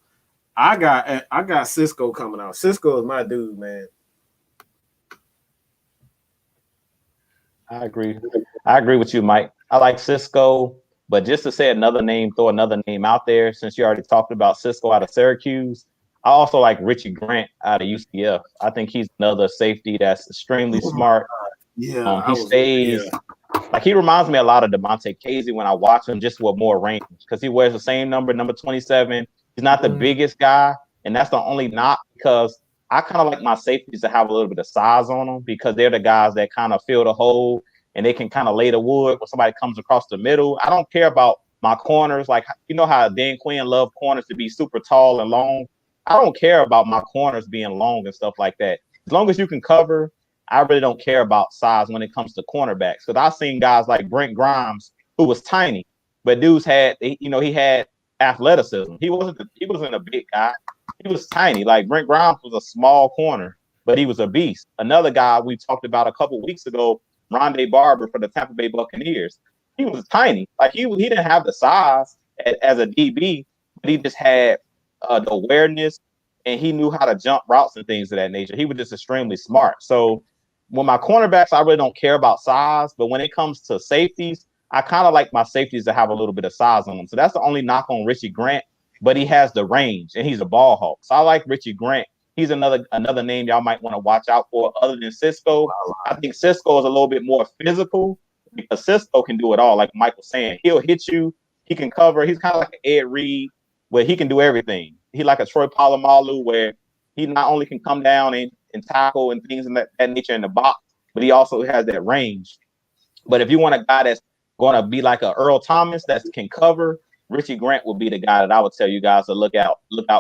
I got Cisco coming out. Cisco is my dude, man. I agree with you, Mike. I like Cisco, but just to say another name, throw another name out there, since you already talked about Cisco out of Syracuse, I also like Richie Grant out of UCF. I think he's another safety that's extremely smart. Yeah, Like he reminds me a lot of Devontae Casey when I watch him, just with more range because he wears the same number 27. He's not the biggest guy, and that's the only knock because I kind of like my safeties to have a little bit of size on them because they're the guys that kind of fill the hole and they can kind of lay the wood when somebody comes across the middle. I don't care about my corners. Like, you know how Dan Quinn loved corners to be super tall and long? I don't care about my corners being long and stuff like that. As long as you can cover, I really don't care about size when it comes to cornerbacks. Because I've seen guys like Brent Grimes, who was tiny, but dudes he had athleticism. He wasn't a big guy. He was tiny. Like Brent Grimes was a small corner, but he was a beast. Another guy we talked about a couple weeks ago, Rondé Barber for the Tampa Bay Buccaneers. He was tiny. Like he didn't have the size as a DB, but he just had the awareness and he knew how to jump routes and things of that nature. He was just extremely smart. So when my cornerbacks, I really don't care about size, but when it comes to safeties, I kind of like my safeties to have a little bit of size on them. So that's the only knock on Richie Grant, but he has the range and he's a ball hawk. So I like Richie Grant. He's another name y'all might want to watch out for other than Cisco. I think Cisco is a little bit more physical because Cisco can do it all. Like Mike was saying, he'll hit you. He can cover. He's kind of like an Ed Reed where he can do everything. He like a Troy Polamalu where he not only can come down and tackle and things of that nature in the box, but he also has that range. But if you want a guy that's going to be like a Earl Thomas that can cover, Richie Grant would be the guy that I would tell you guys to look out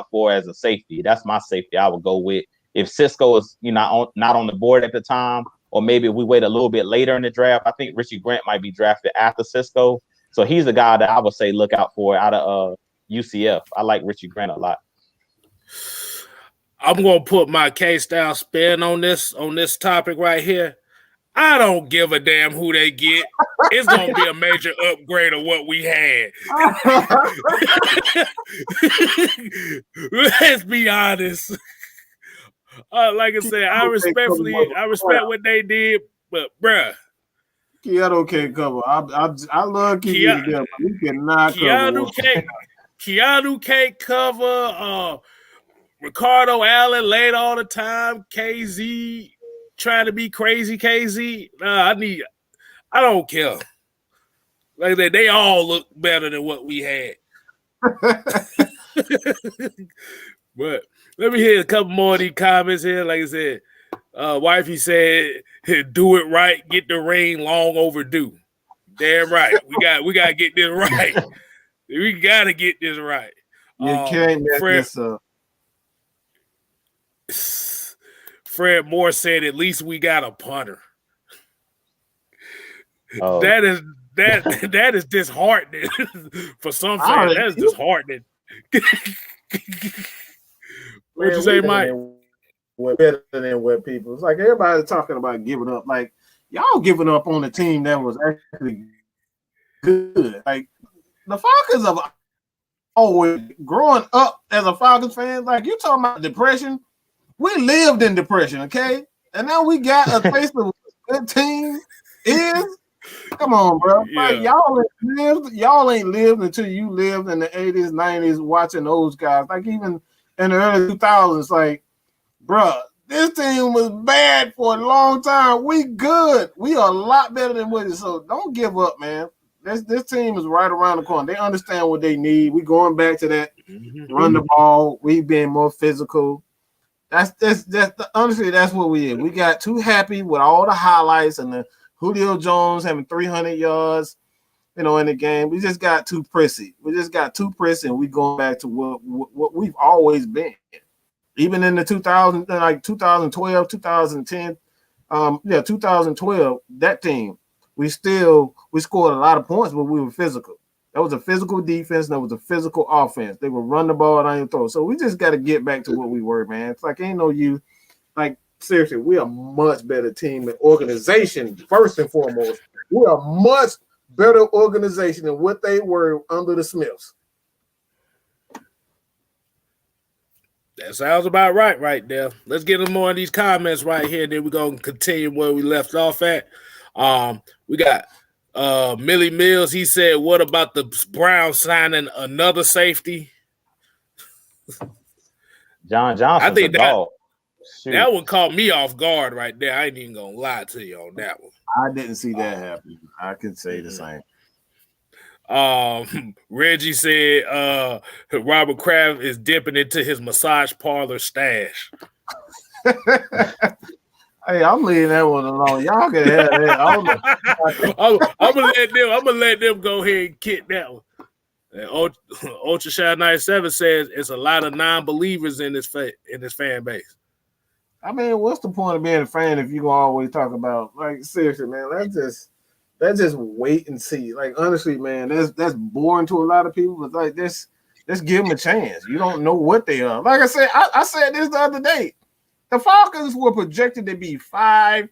for as a safety. That's my safety I would go with. If Cisco is not on the board at the time, or maybe we wait a little bit later in the draft, I think Richie Grant might be drafted after Cisco. So he's the guy that I would say look out for out of UCF. I like Richie Grant a lot. I'm gonna put my Kstylz spin on this topic right here. I don't give a damn who they get. It's gonna be a major upgrade of what we had. Let's be honest. Like I said, I respect what they did, but bruh. Keanu can't cover. I love Keanu to death, but he cannot cover. Keanu can't cover. Ricardo Allen late all the time. KZ trying to be crazy. KZ. I don't care. Like that, they all look better than what we had. But let me hear a couple more of these comments here. Like I said, wifey said, "Do it right, get the ring long overdue." Damn right. We gotta get this right. We gotta get this right. You can't mess this up. Fred Moore said, "At least we got a punter." Oh. That is disheartening for some fans. That's disheartening. What'd you say, Mike? We're better than what people. It's like everybody talking about giving up. Like y'all giving up on the team that was actually good. Like the Falcons have always growing up as a Falcons fan. Like you talking about depression. We lived in depression, okay? And now we got a taste of a good team is. Come on, bro. Yeah. Like, y'all ain't lived until you lived in the 80s, 90s watching those guys. Like even in the early 2000s, like, bro, this team was bad for a long time. We good. We are a lot better than what it is. So don't give up, man. This team is right around the corner. They understand what they need. We going back to that run the ball. We being more physical. Honestly, that's what we did. We got too happy with all the highlights and the Julio Jones having 300 yards, in the game. We just got too prissy. And we going back to what we've always been. Even in the 2012, 2010, 2012, that team, we scored a lot of points, but we were physical. That was a physical defense. That was a physical offense. They would run the ball down your throat. So we just got to get back to what we were, man. It's like ain't no you. Like seriously, we are a much better team and organization. First and foremost, we are a much better organization than what they were under the Smiths. That sounds about right there. Let's get them more of these comments right here. Then we're gonna continue where we left off at. We got Millie Mills. He said, "What about the Browns signing another safety?" John Johnson's a dog. That one caught me off guard right there. I ain't even gonna lie to you on that one. I didn't see that happen. I can say the same. Reggie said Robert Kraft is dipping into his massage parlor stash. Hey, I'm leaving that one alone. Y'all can have that. I'm gonna let them go ahead and kick that one. Ultra Shot 97 says it's a lot of non-believers in this fan base. I mean, what's the point of being a fan if you can always talk about, like, seriously, man? Let's just wait and see. Like, honestly, man, that's boring to a lot of people. But like, let's give them a chance. You don't know what they are. Like I said, I said this the other day. The Falcons were projected to be 5-11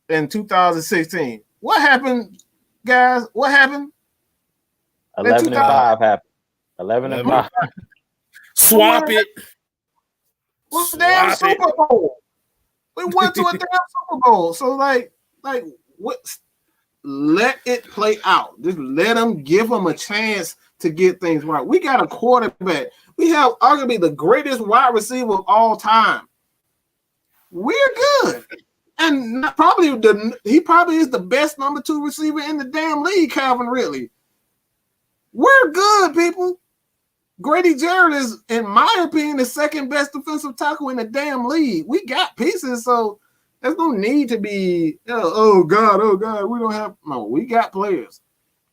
in 2016. What happened, guys? What happened? 11-5 happened. 11-5. Swap it. What's the damn Super Bowl? We went to a damn Super Bowl. So like what? Let it play out. Just let them give them a chance to get things right. We got a quarterback. We have arguably the greatest wide receiver of all time. We're good. And he probably is the best number 2 receiver in the damn league, Calvin Ridley. We're good, people. Grady Jarrett is, in my opinion, the second best defensive tackle in the damn league. We got pieces, so there's no need to be, oh God, we don't have, no, we got players.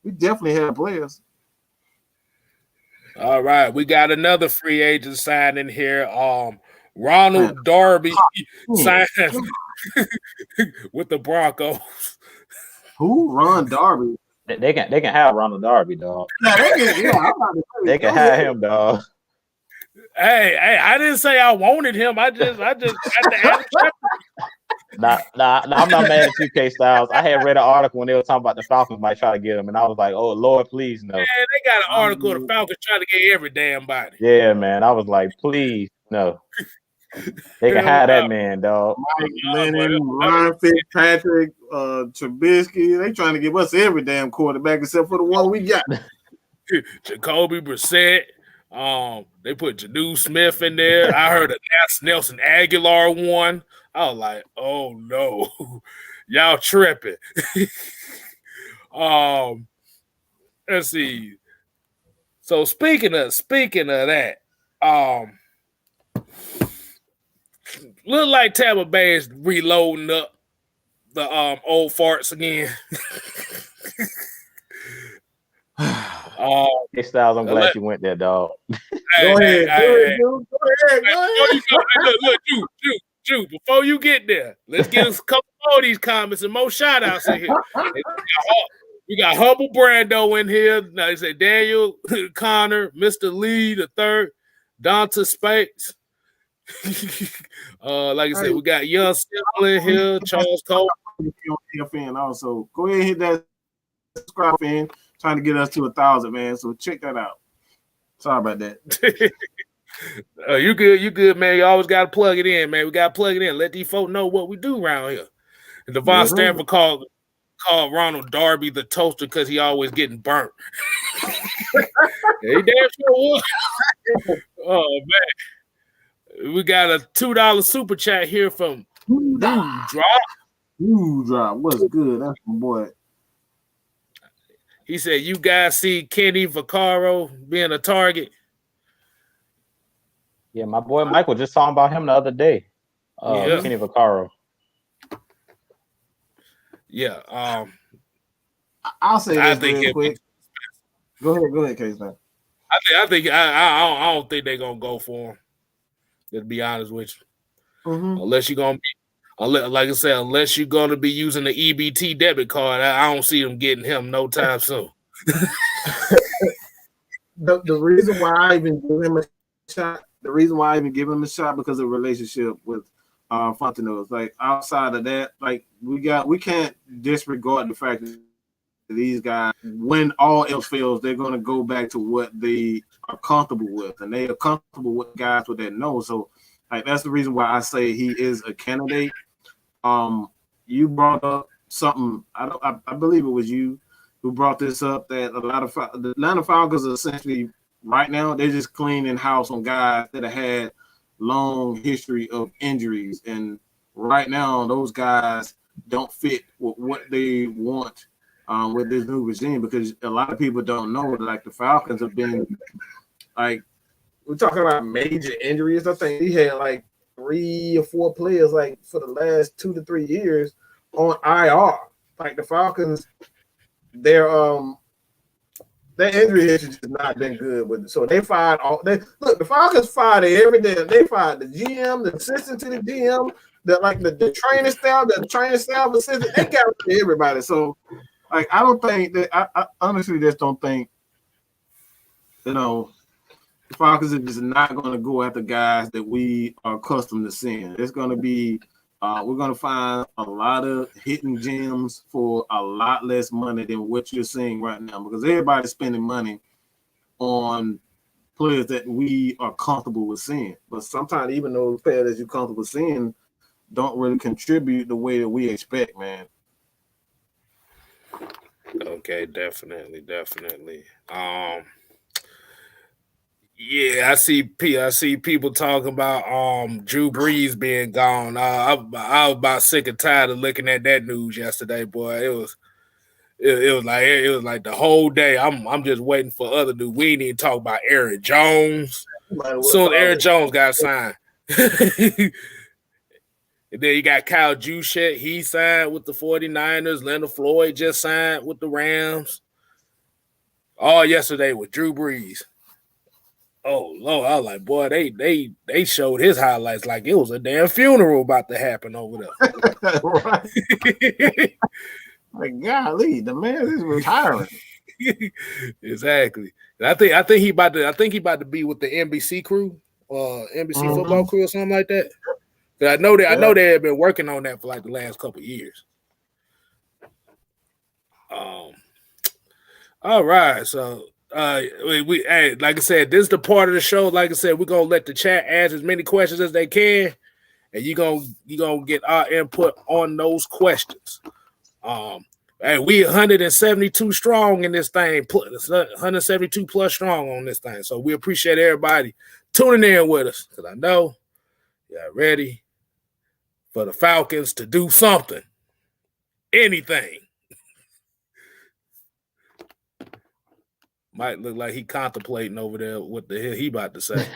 We definitely have players. All right, we got another free agent signing here. Ronald Darby signed with the Broncos. Who? Ron Darby? They can have Ronald Darby, dog. They can have him, dog. Hey, I didn't say I wanted him. I just had to add Nah, I'm not mad at you, Kstylz. I had read an article when they were talking about the Falcons might try to get him, and I was like, oh, Lord, please, no. Man, they got an article the Falcons trying to get every damn body. Yeah, man. I was like, please, no. They can have that man, dog. Mike Lennon, Ryan Fitzpatrick, Trubisky. They trying to give us every damn quarterback except for the one we got. Jacoby Brissett. They put Janu Smith in there. I heard a Nelson Aguilar one. I was like, oh no, y'all tripping. Let's see. So speaking of that, look like Tampa Bay is reloading up the old farts again. Kstylz, I'm glad you went there, dog. Go ahead. Look, Jude, before you get there, let's get a couple more of these comments and more shout outs in here. We got Humble Brando in here. Now they say Daniel Connor, Mr. Lee the third, Donta Spakes. Like I said, we got Young Still in here, Charles Cole. Also, go ahead and hit that subscribe fan, trying to get us to 1,000, man. So check that out. Sorry about that. You good, man. You always got to plug it in, man. We got to plug it in. Let these folks know what we do around here. And Devon Stanford called Ronald Darby the toaster because he always getting burnt. He damn sure was. Oh, man. We got a $2 super chat here from Drop. What's good? That's my boy. He said, you guys see Kenny Vaccaro being a target? Yeah, my boy Michael just talking about him the other day. Kenny Vaccaro. Yeah. I'll say this real quick. Go ahead, Case man. I don't think they're gonna go for him. To be honest with you, unless you're gonna be, like I said, unless you're gonna be using the EBT debit card, I don't see them getting him no time soon. The reason why I even give him a shot. The reason why I even give him a shot because of the relationship with Fontenot. Like outside of that, like we can't disregard the fact that these guys, when all else fails, they're gonna go back to what they are comfortable with, and they are comfortable with guys with that know. So, like that's the reason why I say he is a candidate. You brought up something. I believe it was you who brought this up that a lot of the Atlanta Falcons are essentially. Right now, they're just cleaning house on guys that have had long history of injuries, and right now those guys don't fit with what they want with this new regime, because a lot of people don't know that, like, the Falcons have been, like, we're talking about major injuries. I think he had like 3 or 4 players, like, for the last 2 to 3 years on IR. Like, the Falcons, their injury history has not been good with it. So they fired the Falcons fired every day. They fired the GM, the assistant to the GM, the training staff assistant. They got rid of everybody. So, like, I don't think that I honestly just don't think, the Falcons are just not going to go after guys that we are accustomed to seeing. It's going to be we're going to find a lot of hidden gems for a lot less money than what you're seeing right now, because everybody's spending money on players that we are comfortable with seeing. But sometimes even those players that you're comfortable seeing don't really contribute the way that we expect, man. Okay, definitely. Yeah, I see people talking about Drew Brees being gone. I was about sick and tired of looking at that news yesterday, boy. It was like the whole day I'm just waiting for other news. We didn't even talk about Aaron Jones. Soon Aaron Jones got signed. And then you got Kyle Juszczyk. He signed with the 49ers. Leonard Floyd just signed with the Rams. All yesterday with Drew Brees. Oh Lord, I was like, boy, they showed his highlights like it was a damn funeral about to happen over there. Right. Like, golly, the man is retiring. Exactly. And I think he about to be with the NBC crew, NBC football crew or something like that. I know they have been working on that for like the last couple of years. All right, so we like I said, this is the part of the show. Like I said, we're gonna let the chat ask as many questions as they can, and you gonna get our input on those questions. Hey, we 172 strong in this thing, 172 plus strong on this thing. So we appreciate everybody tuning in with us, because I know you're ready for the Falcons to do something, anything. Might look like he contemplating over there what the hell he about to say.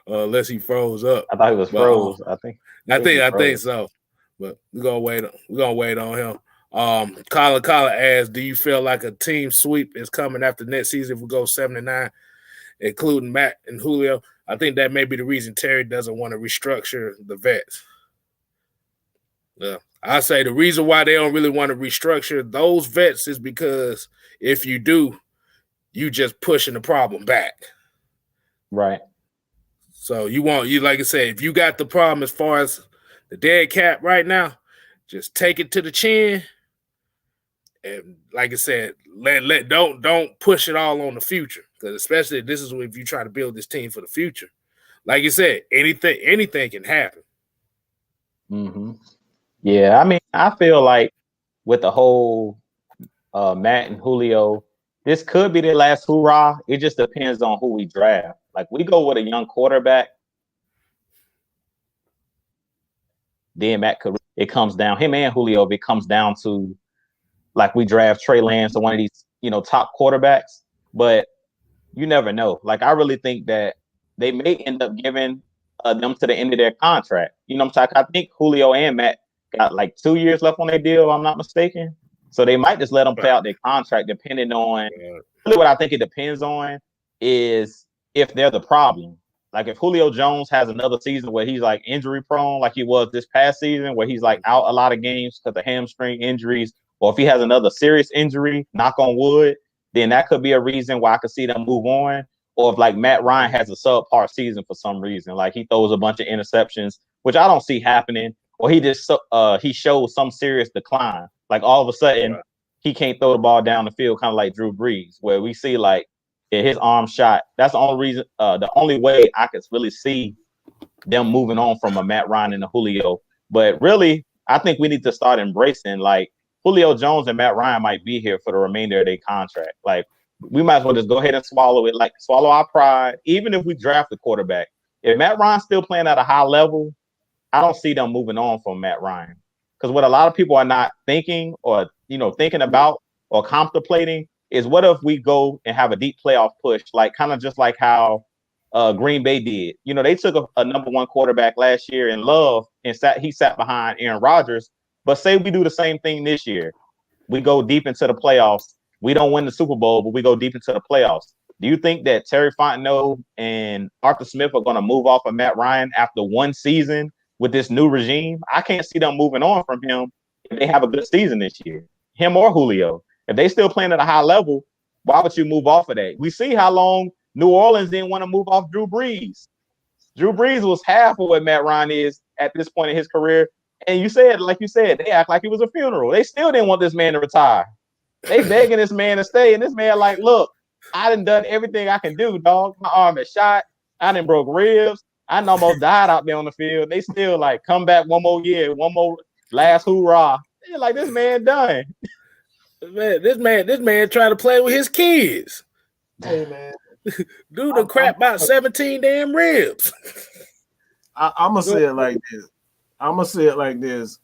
Unless he froze up. I thought he was froze. I think so. But we're gonna wait on him. Colin asked, do you feel like a team sweep is coming after next season if we go 7-9, including Matt and Julio? I think that may be the reason Terry doesn't want to restructure the vets. Yeah. I say the reason why they don't really want to restructure those vets is because if you do, you just pushing the problem back. Right. So you like I said, if you got the problem as far as the dead cap right now, just take it to the chin. And like I said, don't push it all on the future, because especially this is if you try to build this team for the future. Like you said, anything can happen. Mm-hmm. Yeah, I mean, I feel like with the whole Matt and Julio, this could be their last hoorah. It just depends on who we draft. Like, we go with a young quarterback, then Matt could. It comes down him and Julio. If it comes down to, like, we draft Trey Lance or one of these, top quarterbacks, but you never know. Like, I really think that they may end up giving them to the end of their contract. I'm talking. I think Julio and Matt got like 2 years left on their deal, if I'm not mistaken. So they might just let them play out their contract, depending on. Really, what I think it depends on is if they're the problem. Like, if Julio Jones has another season where he's like injury prone, like he was this past season, where he's like out a lot of games because of hamstring injuries, or if he has another serious injury, knock on wood, then that could be a reason why I could see them move on. Or if, like, Matt Ryan has a subpar season for some reason, like he throws a bunch of interceptions, which I don't see happening, or he just he shows some serious decline. Like, all of a sudden, he can't throw the ball down the field, kind of like Drew Brees, where we see, like, his arm shot. That's the only reason, the only way I could really see them moving on from a Matt Ryan and a Julio. But really, I think we need to start embracing, like, Julio Jones and Matt Ryan might be here for the remainder of their contract. Like, we might as well just go ahead and swallow it, like swallow our pride. Even if we draft the quarterback, If Matt Ryan's still playing at a high level, I don't see them moving on from Matt Ryan. Because what a lot of people are not thinking or, thinking about or contemplating is what if we go and have a deep playoff push, like kind of just like how Green Bay did. They took a number one quarterback last year in Love and he sat behind Aaron Rodgers. But say we do the same thing this year. We go deep into the playoffs. We don't win the Super Bowl, but we go deep into the playoffs. Do you think that Terry Fontenot and Arthur Smith are going to move off of Matt Ryan after one season with this new regime? I can't see them moving on from him if they have a good season this year. Him or Julio. If they still playing at a high level, why would you move off of that? We see how long New Orleans didn't want to move off Drew Brees. Drew Brees was half of what Matt Ryan is at this point in his career. And like you said, they act like it was a funeral. They still didn't want this man to retire. They begging this man to stay. And this man like, look, I done everything I can do, dog. My arm is shot. I done broke ribs. I done almost died out there on the field. They still like, come back one more year, one more last hoorah. They're like, this man done. This man trying to play with his kids. Hey, man. Dude, the crap about 17 damn ribs. I'm going to say it like this.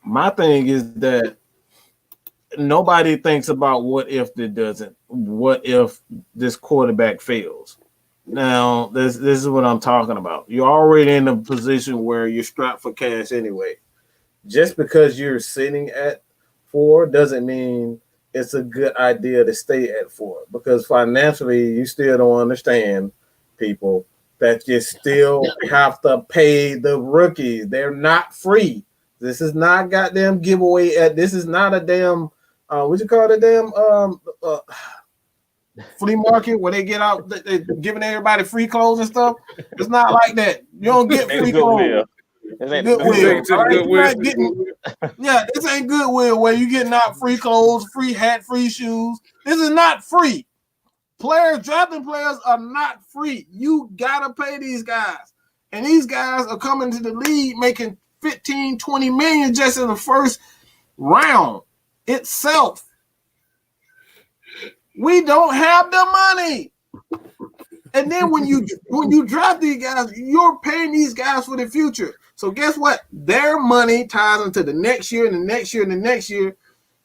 My thing is that nobody thinks about what if this quarterback fails. Now, this is what I'm talking about. You're already in a position where you're strapped for cash anyway. Just because you're sitting at 4 doesn't mean it's a good idea to stay at 4, because financially you still don't understand, people, that you still have to pay the rookies. They're not free. This is not goddamn giveaway. This is not a damn what you call it, damn flea market where they get out, they're giving everybody free clothes and stuff. It's not like that. You don't get free clothes. Goodwill. This ain't Goodwill where you getting out free clothes, free hat, free shoes. This is not free. Drafting players are not free. You gotta pay these guys. And these guys are coming to the league making 15, 20 million just in the first round itself. We don't have the money. And then when you draft these guys, you're paying these guys for the future. So guess what? Their money ties into the next year and the next year and the next year.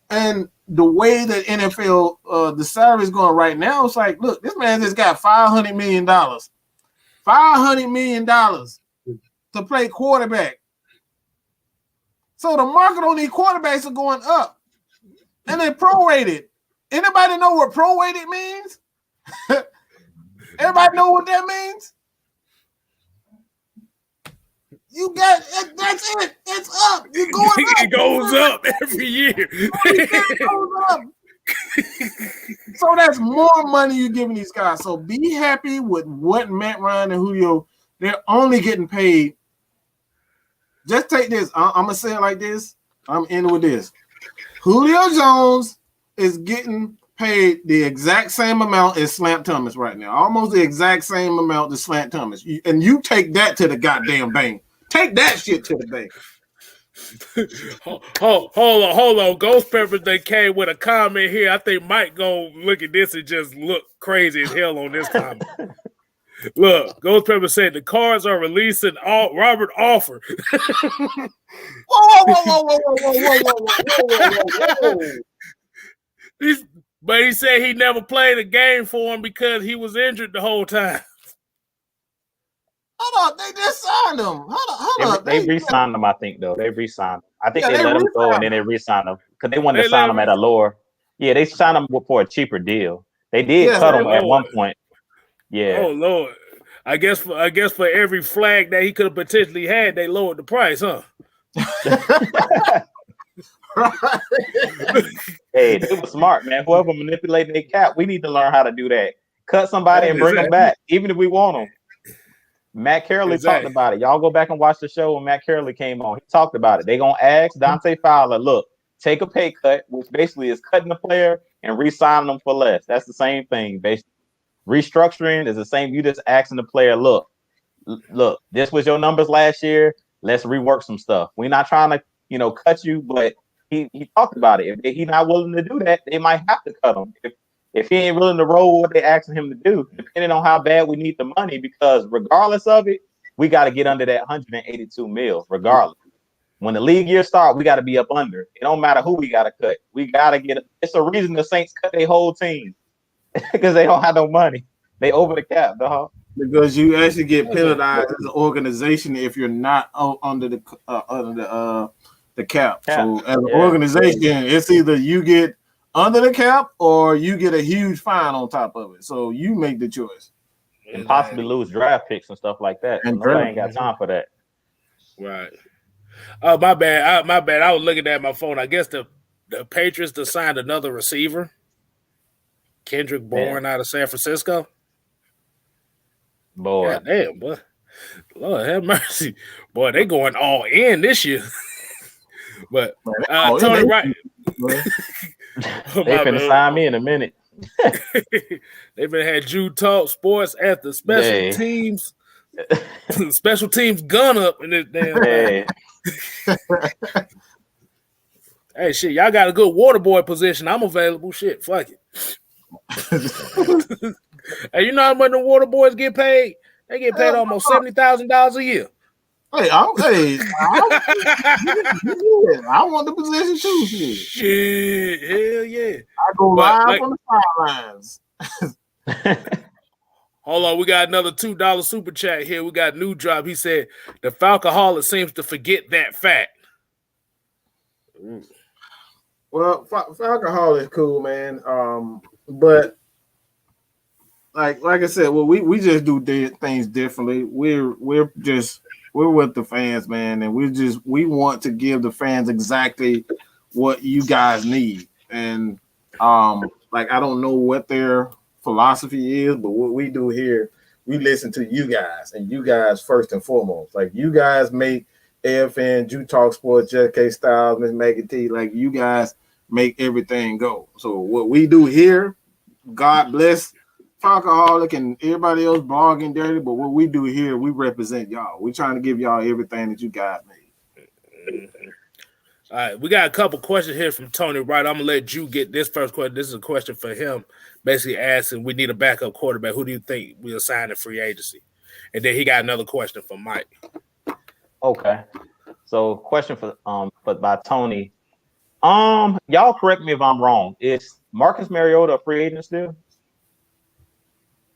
And the way that NFL, the salary is going right now, it's like, look, this man just got $500 million. $500 million to play quarterback. So the market on these quarterbacks are going up. And they're prorated. Anybody know what prorated means? Everybody know what that means? You got it, that's it. It's up. You're going up. It goes up every year. It goes up. So that's more money you're giving these guys. So be happy with what Matt Ryan and Julio, they're only getting paid. Just take this. I'm gonna say it like this. I'm in with this. Julio Jones is getting paid the exact same amount as Slant Thomas right now. Almost the exact same amount as Slant Thomas. And you take that to the goddamn bank. Take that shit to the bank. Hold on. Ghost Peppers, they came with a comment here. I think Mike go look at this and just look crazy as hell on this comment. Look, Ghost Pepper said the Cards are releasing Robert Offer. Whoa. But he said he never played a game for him because he was injured the whole time. Hold on, they just signed him. Hold on. They re-signed him, I think, though. They re-signed him. I think they let him go and then they re-signed him because they wanted to sign him at a lower. Yeah, they signed him for a cheaper deal. They did cut him at one point. Yeah. Oh Lord. I guess for every flag that he could have potentially had, they lowered the price, huh? Hey, they were smart, man. Whoever manipulating their cap, we need to learn how to do that. Cut somebody and bring them back, even if we want them. Matt Carrolley talked about it. Y'all go back and watch the show when Matt Carrolley came on. He talked about it. They're going to ask Dante Fowler, look, take a pay cut, which basically is cutting the player and re-signing them for less. That's the same thing, basically. Restructuring is the same. You just asking the player, look, this was your numbers last year. Let's rework some stuff. We're not trying to, cut you, but he talked about it. If he's not willing to do that, they might have to cut him. if he ain't willing to roll what they asking him to do, depending on how bad we need the money, because regardless of it, we got to get under that 182 mil, regardless. When the league year start, we got to be up under. It don't matter who we got to cut. We got to get. It's a reason the Saints cut their whole team because they don't have no money. They over the cap, dog. Because you actually get penalized as an organization if you're not under the cap. So as an organization, it's either you get under the cap or you get a huge fine on top of it. So you make the choice. And possibly lose draft picks and stuff like that. So nobody ain't got time for that. Right. Oh, my bad. I was looking at my phone. I guess the Patriots just signed another receiver. Kendrick Bourne out of San Francisco. Boy. God damn, boy. Lord have mercy. Boy, they going all in this year. But Tony Wright. They finna sign me in a minute. They've been had Jude Talk Sports at the special teams. Special teams gun up in this damn thing. Hey, shit, y'all got a good water boy position. I'm available. Shit, fuck it. Hey, you know how much the water boys get paid? They get paid almost $70,000 a year. Hey, I want the position too. Shit, hell yeah. I go live on the sidelines. Hold on, we got another $2 super chat here. We got new drop. He said the Falcoholic seems to forget that fact. Well, Falcoholic is cool, man. But like I said, well, we just do things differently. We're with the fans, man, and we want to give the fans exactly what you guys need. And like I don't know what their philosophy is, but what we do here, we listen to you guys, and you guys first and foremost. Like you guys make AFN, Jude Talk Sports, Just Kstylz, Miss Maggie T, like you guys make everything go. So what we do here, God bless Falcoholic and everybody else blogging dirty, but what we do here, we represent y'all. We're trying to give y'all everything that you guys need. All right, we got a couple questions here from Tony Wright. I'm gonna let you get this first question. This is a question for him, basically asking, we need a backup quarterback. Who do you think we'll sign in free agency? And then he got another question for Mike. Okay, so question by Tony. Y'all correct me if I'm wrong. Is Marcus Mariota a free agent still?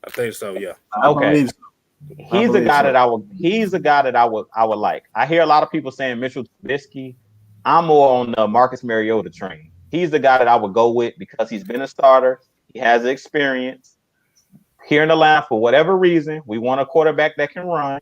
I think so. Yeah. Okay. He's a guy that I would like. I hear a lot of people saying Mitchell Trubisky. I'm more on the Marcus Mariota train. He's the guy that I would go with because he's been a starter. He has experience. Here in Atlanta, for whatever reason, we want a quarterback that can run.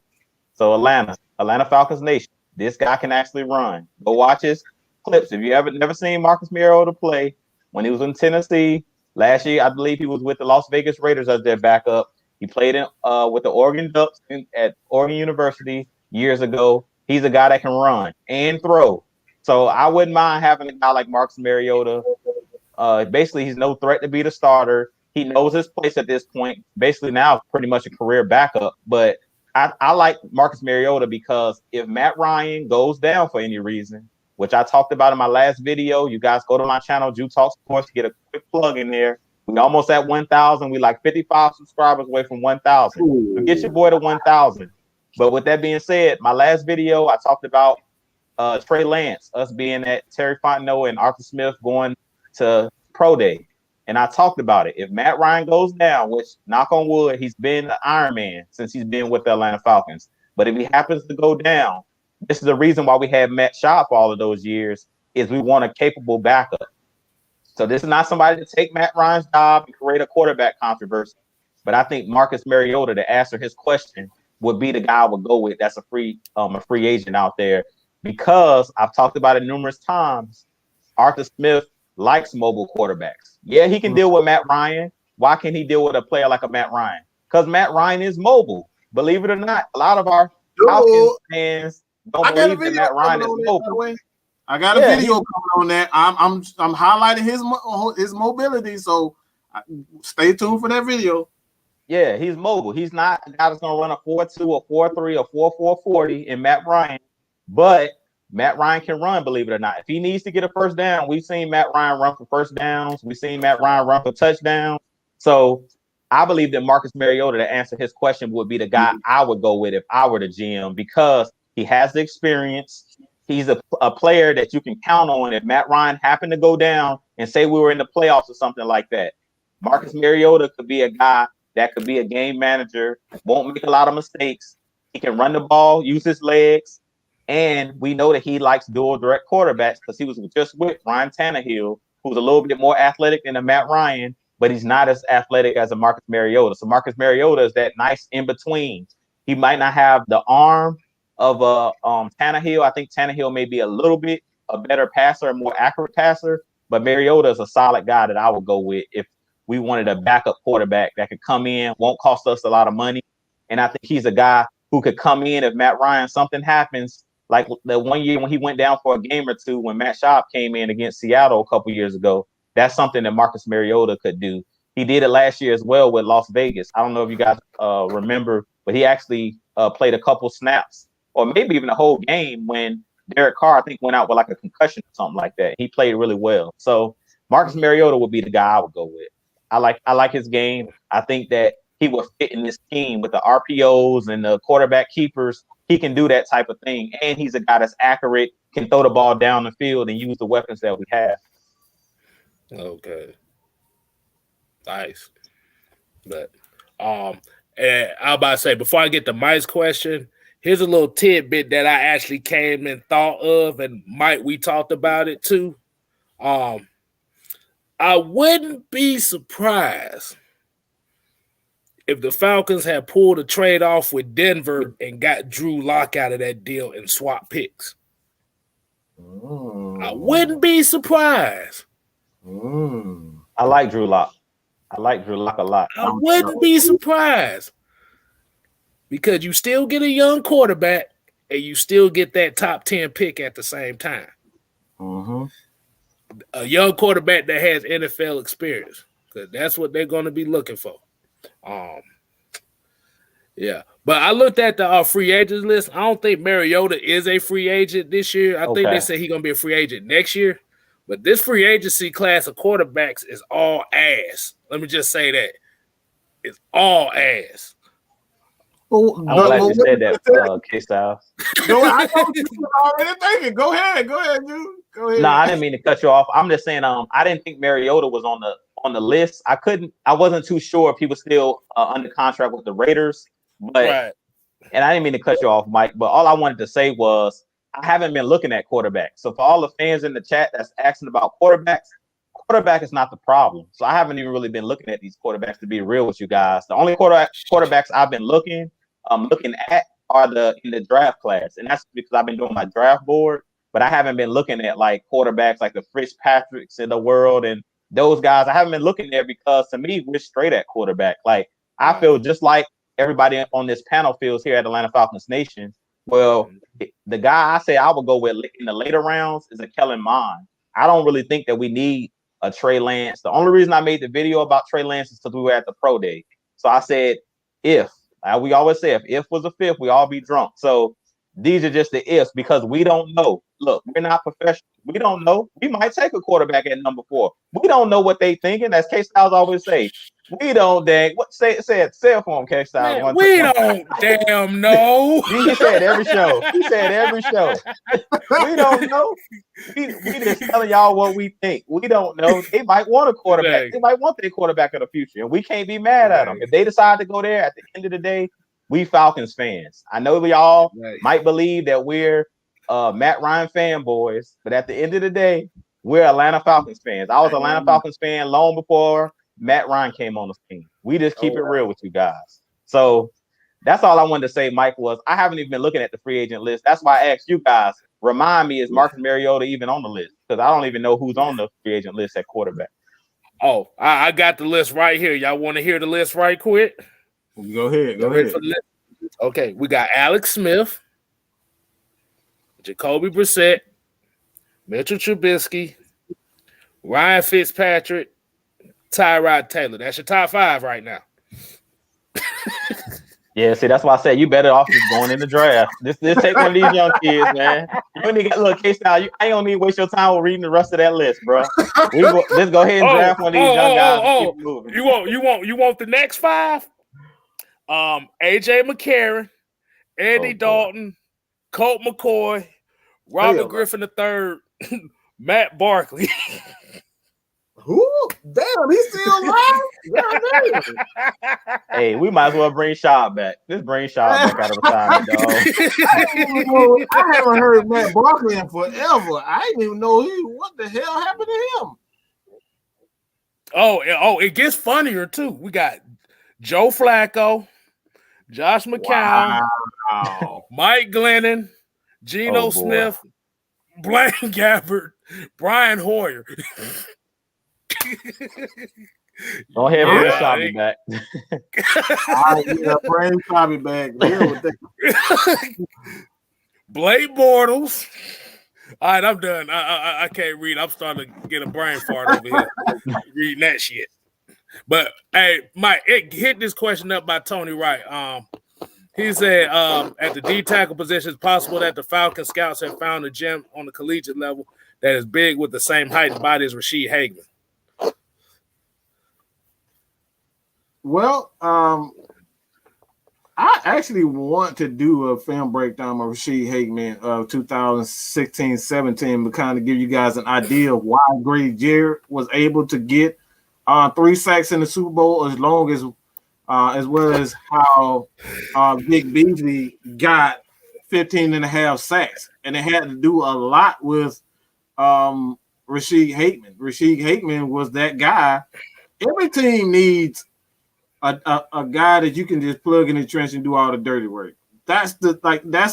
So Atlanta Falcons Nation, this guy can actually run. Go watch his clips. If you never seen Marcus Mariota play, when he was in Tennessee last year, I believe he was with the Las Vegas Raiders as their backup. He played with the Oregon Ducks at Oregon University years ago. He's a guy that can run and throw. So I wouldn't mind having a guy like Marcus Mariota. Basically, he's no threat to be the starter. He knows his place at this point. Basically, now pretty much a career backup. But I like Marcus Mariota because if Matt Ryan goes down for any reason, which I talked about in my last video, you guys go to my channel, Jude Talk Sports, to get a quick plug in there. We almost at 1,000. We like 55 subscribers away from 1,000. So get your boy to 1,000. But with that being said, my last video, I talked about Trey Lance, us being at Terry Fontenot and Arthur Smith going to Pro Day. And I talked about it. If Matt Ryan goes down, which, knock on wood, he's been the Iron Man since he's been with the Atlanta Falcons. But if he happens to go down, this is the reason why we had Matt Schaub for all of those years, is we want a capable backup. So this is not somebody to take Matt Ryan's job and create a quarterback controversy. But I think Marcus Mariota, to answer his question, would be the guy I would go with. That's a free agent out there. Because I've talked about it numerous times, Arthur Smith likes mobile quarterbacks. Yeah, he can deal with Matt Ryan. Why can't he deal with a player like a Matt Ryan? Because Matt Ryan is mobile. Believe it or not, a lot of our Falcons fans don't believe that Matt Ryan is mobile. I got a video coming on that. I'm highlighting his mobility. So stay tuned for that video. Yeah, he's mobile. He's not a guy that's going to run a 4.2 or 4.3 or 4.4 40 in Matt Ryan. But Matt Ryan can run, believe it or not. If he needs to get a first down, we've seen Matt Ryan run for first downs. We've seen Matt Ryan run for touchdowns. So I believe that Marcus Mariota, to answer his question, would be the guy I would go with if I were the GM, because he has the experience. He's a player that you can count on if Matt Ryan happened to go down and say we were in the playoffs or something like that. Marcus Mariota could be a guy that could be a game manager, won't make a lot of mistakes. He can run the ball, use his legs. And we know that he likes dual direct quarterbacks because he was just with Ryan Tannehill, who's a little bit more athletic than a Matt Ryan, but he's not as athletic as a Marcus Mariota. So Marcus Mariota is that nice in between. He might not have the arm of a Tannehill. I think Tannehill may be a little bit a better passer, a more accurate passer, but Mariota is a solid guy that I would go with if we wanted a backup quarterback that could come in, won't cost us a lot of money. And I think he's a guy who could come in if Matt Ryan, something happens. Like the one year when he went down for a game or two, when Matt Schaub came in against Seattle a couple years ago, that's something that Marcus Mariota could do. He did it last year as well with Las Vegas. I don't know if you guys remember, but he actually played a couple snaps or maybe even a whole game when Derek Carr, I think, went out with like a concussion or something like that. He played really well. So Marcus Mariota would be the guy I would go with. I like his game. I think that he would fit in this team with the RPOs and the quarterback keepers. He can do that type of thing. And he's a guy that's accurate, can throw the ball down the field and use the weapons that we have. Okay. Nice. But and I was about to say, before I get to Mike's question, here's a little tidbit that I actually came and thought of, and Mike, we talked about it too. I wouldn't be surprised if the Falcons had pulled a trade off with Denver and got Drew Lock out of that deal and swap picks. I wouldn't be surprised. I like Drew Lock. I like Drew Lock a lot. I wouldn't be surprised because you still get a young quarterback and you still get that top 10 pick at the same time. A young quarterback that has NFL experience, because that's what they're going to be looking for. Yeah, but I looked at the free agents list. I don't think Mariota is a free agent this year. I think they say he's going to be a free agent next year. But this free agency class of quarterbacks is all ass. Let me just say that. It's all ass. I'm glad you said that, Kstylz. I know you were already thinking. Go ahead, dude. Go ahead. No, I didn't mean to cut you off. I'm just saying, I didn't think Mariota was on the list. I wasn't too sure if he was still under contract with the Raiders. But right. And I didn't mean to cut you off, Mike. But all I wanted to say was I haven't been looking at quarterbacks. So for all the fans in the chat that's asking about quarterback is not the problem. So I haven't even really been looking at these quarterbacks, to be real with you guys. The only quarterbacks I've been looking at are in the draft class, and that's because I've been doing my draft board. But I haven't been looking at like quarterbacks like the Fitzpatricks in the world and those guys. I haven't been looking there because to me we're straight at quarterback. Like I feel just like everybody on this panel feels here at Atlanta Falcons Nation. Well, the guy I say I would go with in the later rounds is a Kellen Mond. I don't really think that we need a Trey Lance. The only reason I made the video about Trey Lance is because we were at the pro day. So I said, we always say if was a fifth, we all be drunk. So these are just the ifs because we don't know. Look, we're not professional. We don't know. We might take a quarterback at number 4. We don't know what they thinking. As Kstylz always say, we don't say it for him, Kstylz. We don't damn know. He said every show. We don't know. We just telling y'all what we think. We don't know. They might want a quarterback. Right. They might want their quarterback of the future, and we can't be mad at them. If they decide to go there, at the end of the day, we Falcons fans. I know we all might believe that we're Matt Ryan fanboys, but at the end of the day, we're Atlanta Falcons fans. I was Atlanta Falcons fan long before Matt Ryan came on the scene. We just keep it real with you guys. So that's all I wanted to say, Mike, was I haven't even been looking at the free agent list. That's why I asked you guys, remind me, is Marcus Mariota even on the list? Because I don't even know who's on the free agent list at quarterback. Oh, I got the list right here. Y'all want to hear the list right quick? Go ahead. Okay, we got Alex Smith, Jacoby Brissett, Mitchell Trubisky, Ryan Fitzpatrick, Tyrod Taylor. That's your top 5 right now. Yeah, see, that's why I said you better off just going in the draft. Just take one of these young kids, man. You only got look, Kstylz. I ain't gonna need to waste your time with reading the rest of that list, bro. Just go ahead and draft one of these young guys and keep moving. You want the next 5? AJ McCarron, Andy Dalton, Colt McCoy, Robert Griffin III, Matt Barkley. Who? Damn, he's still alive? Hey, we might as well bring Shaw back. Let's bring Shaw back out of retirement, dog. I haven't heard Matt Barkley in forever. I didn't even know what the hell happened to him. Oh, it gets funnier too. We got Joe Flacco, Josh McCown, Mike Glennon, Geno Smith, Blaine Gabbert, Brian Hoyer. Go ahead and bring Shabby back. Bring Shabby back. Blake Bortles. All right, I'm done. I can't read. I'm starting to get a brain fart over here reading that shit. But hey, Mike, hit this question up by Tony Wright. He said at the D tackle position, it's possible that the Falcons scouts have found a gem on the collegiate level that is big with the same height and body as Rashid Hageman. Well, I actually want to do a film breakdown of Rashid Hageman of 2016-17 to kind of give you guys an idea of why Grady Jarrett was able to get 3 sacks in the Super Bowl as long as well as how Vic Beasley got 15 and a half sacks. And it had to do a lot with Rashid Hageman. Rashid Hageman was that guy. Every team needs a guy that you can just plug in the trench and do all the dirty work. That's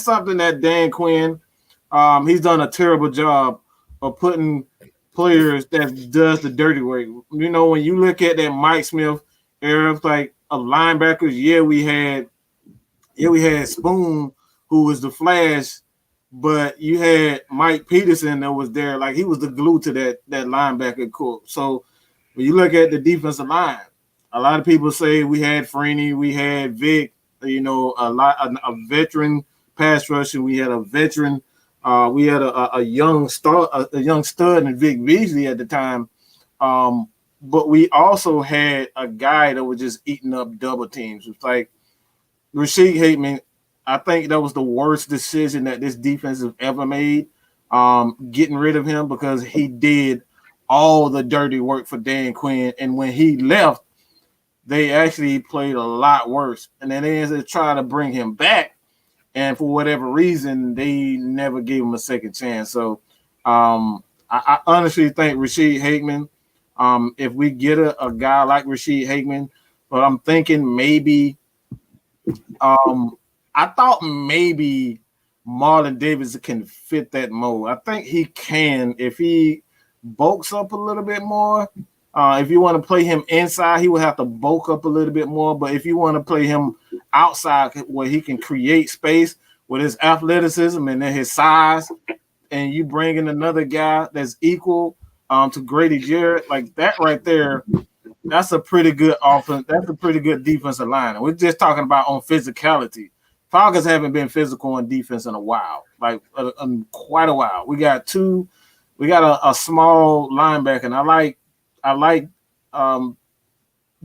something that Dan Quinn, he's done a terrible job of putting players that does the dirty work. You know, when you look at that Mike Smith era, like of linebackers, we had Spoon, who was the flash, but you had Mike Peterson that was there, like he was the glue to that linebacker corps. So when you look at the defensive line, a lot of people say we had Freeney, we had Vic, a veteran pass rusher. We had a veteran. We had a young stud in Vic Beasley at the time. But we also had a guy that was just eating up double teams. It's like Rashid Hageman. I think that was the worst decision that this defense has ever made, getting rid of him, because he did all the dirty work for Dan Quinn. And when he left, they actually played a lot worse. And then they tried to bring him back. And for whatever reason, they never gave him a second chance. So I honestly think Rashid Hageman, if we get a guy like Rashid Hageman, but I'm thinking maybe I thought maybe Marlon Davis can fit that mold. I think he can if he bulks up a little bit more. If you want to play him inside, he will have to bulk up a little bit more. But if you want to play him outside where he can create space with his athleticism and then his size, and you bring in another guy that's equal to Grady Jarrett, like that right there, that's a pretty good offense. That's a pretty good defensive line. We're just talking about on physicality. Falcons haven't been physical on defense in a while, like quite a while. We got a small linebacker, and I like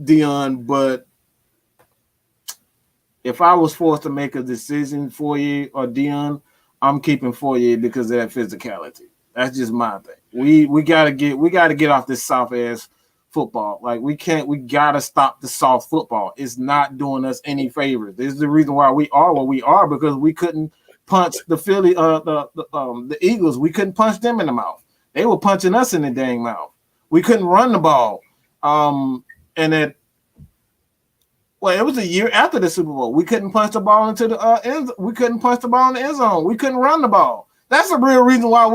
Dion, but if I was forced to make a decision, Foye or Dion, I'm keeping Foye because of that physicality. That's just my thing. We gotta get off this soft ass football. Like we gotta stop the soft football. It's not doing us any favors. This is the reason why we are where we are, because we couldn't punch the the Eagles. We couldn't punch them in the mouth. They were punching us in the dang mouth. We couldn't run the ball. It was a year after the Super Bowl. We couldn't punch the ball into the end. We couldn't punch the ball in the end zone. We couldn't run the ball. That's the real reason why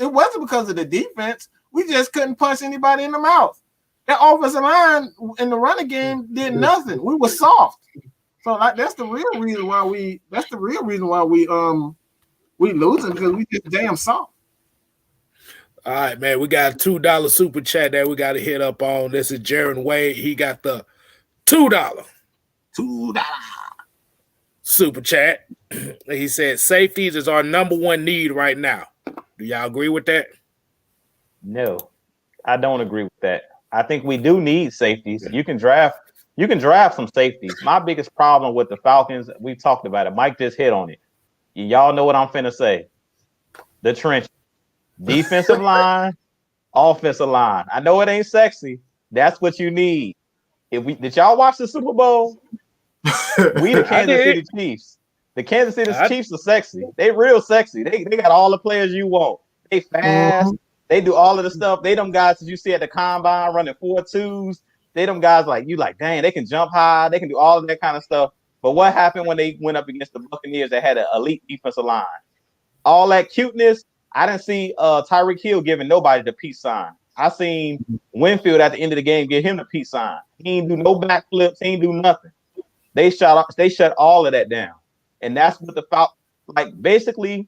it wasn't because of the defense. We just couldn't punch anybody in the mouth. That offensive line in the running game did nothing. We were soft. So that's the real reason why we losing, because we just damn soft. All right, man. We got a $2 super chat that we got to hit up on. This is Jaron Wade. He got the $2. super chat. He said safeties is our number one need right now. Do y'all agree with that? No, I don't agree with that. I think we do need safeties. You can draft some safeties. My biggest problem with the Falcons, we talked about it. Mike just hit on it. Y'all know what I'm finna say. The trench, defensive line, offensive line. I know it ain't sexy. That's what you need. Did y'all watch the Super Bowl? We the Kansas City Chiefs. The Kansas City Chiefs are sexy. They real sexy. They got all the players you want. They fast. They do all of the stuff. They them guys that you see at the combine running 4.2s. They them guys like dang, they can jump high. They can do all of that kind of stuff. But what happened when they went up against the Buccaneers that had an elite defensive line? All that cuteness, I didn't see Tyreek Hill giving nobody the peace sign. I seen Winfield at the end of the game give him the peace sign. He ain't do no backflips. He ain't do nothing. They shut all of that down. And that's what the Falcons, like, basically,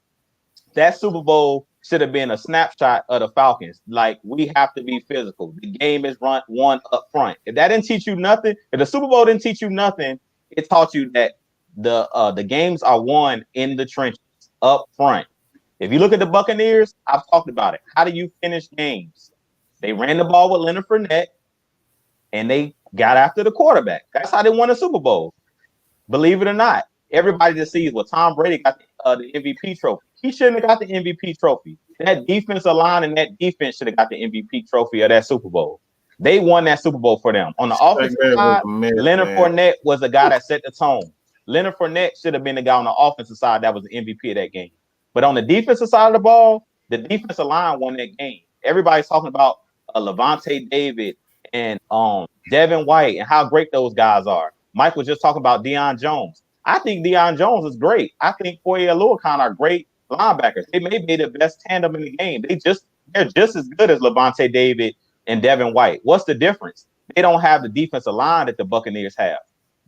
that Super Bowl should have been a snapshot of the Falcons. Like, we have to be physical. The game is won up front. If that didn't teach you nothing, if the Super Bowl didn't teach you nothing, it taught you that the games are won in the trenches up front. If you look at the Buccaneers, I've talked about it. How do you finish games? They ran the ball with Leonard Fournette, and they got after the quarterback. That's how they won a Super Bowl. Believe it or not, everybody just sees, well, Tom Brady got the MVP trophy. He shouldn't have got the MVP trophy. That defensive line and that defense should have got the MVP trophy of that Super Bowl. They won that Super Bowl for them. On the offensive side, Leonard Fournette was the guy that set the tone. Leonard Fournette should have been the guy on the offensive side that was the MVP of that game. But on the defensive side of the ball, the defensive line won that game. Everybody's talking about Levante David and Devin White and how great those guys are. Mike was just talking about Deion Jones. I think Deion Jones is great. I think Foye Oluokun are great linebackers. They may be the best tandem in the game. They're just as good as Levante David and Devin White. What's the difference? They don't have the defensive line that the Buccaneers have.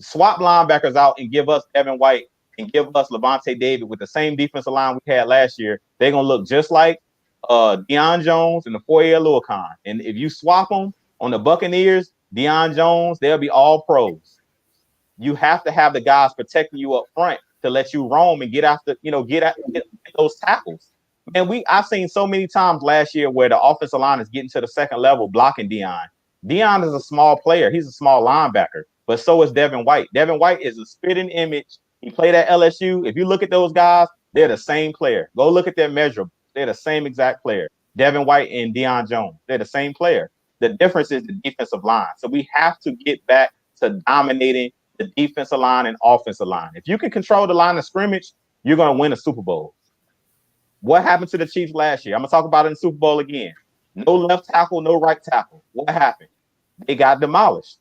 Swap linebackers out and give us Devin White and give us Levante David with the same defensive line we had last year. They're going to look just like Deion Jones and the Foye Oluokun. And if you swap them on the Buccaneers, Deion Jones, they'll be all pros. You have to have the guys protecting you up front to let you roam and get after, get those tackles. And I've seen so many times last year where the offensive line is getting to the second level blocking Deion. Deion is a small player. He's a small linebacker, but so is Devin White. Devin White is a spitting image. He played at LSU. If you look at those guys, they're the same player. Go look at their measurables. They're the same exact player. Devin White and Deion Jones, they're the same player. The difference is the defensive line. So we have to get back to dominating the defensive line and offensive line. If you can control the line of scrimmage, you're going to win a Super Bowl. What happened to the Chiefs last year? I'm going to talk about it in the Super Bowl again. No left tackle, no right tackle. What happened? They got demolished.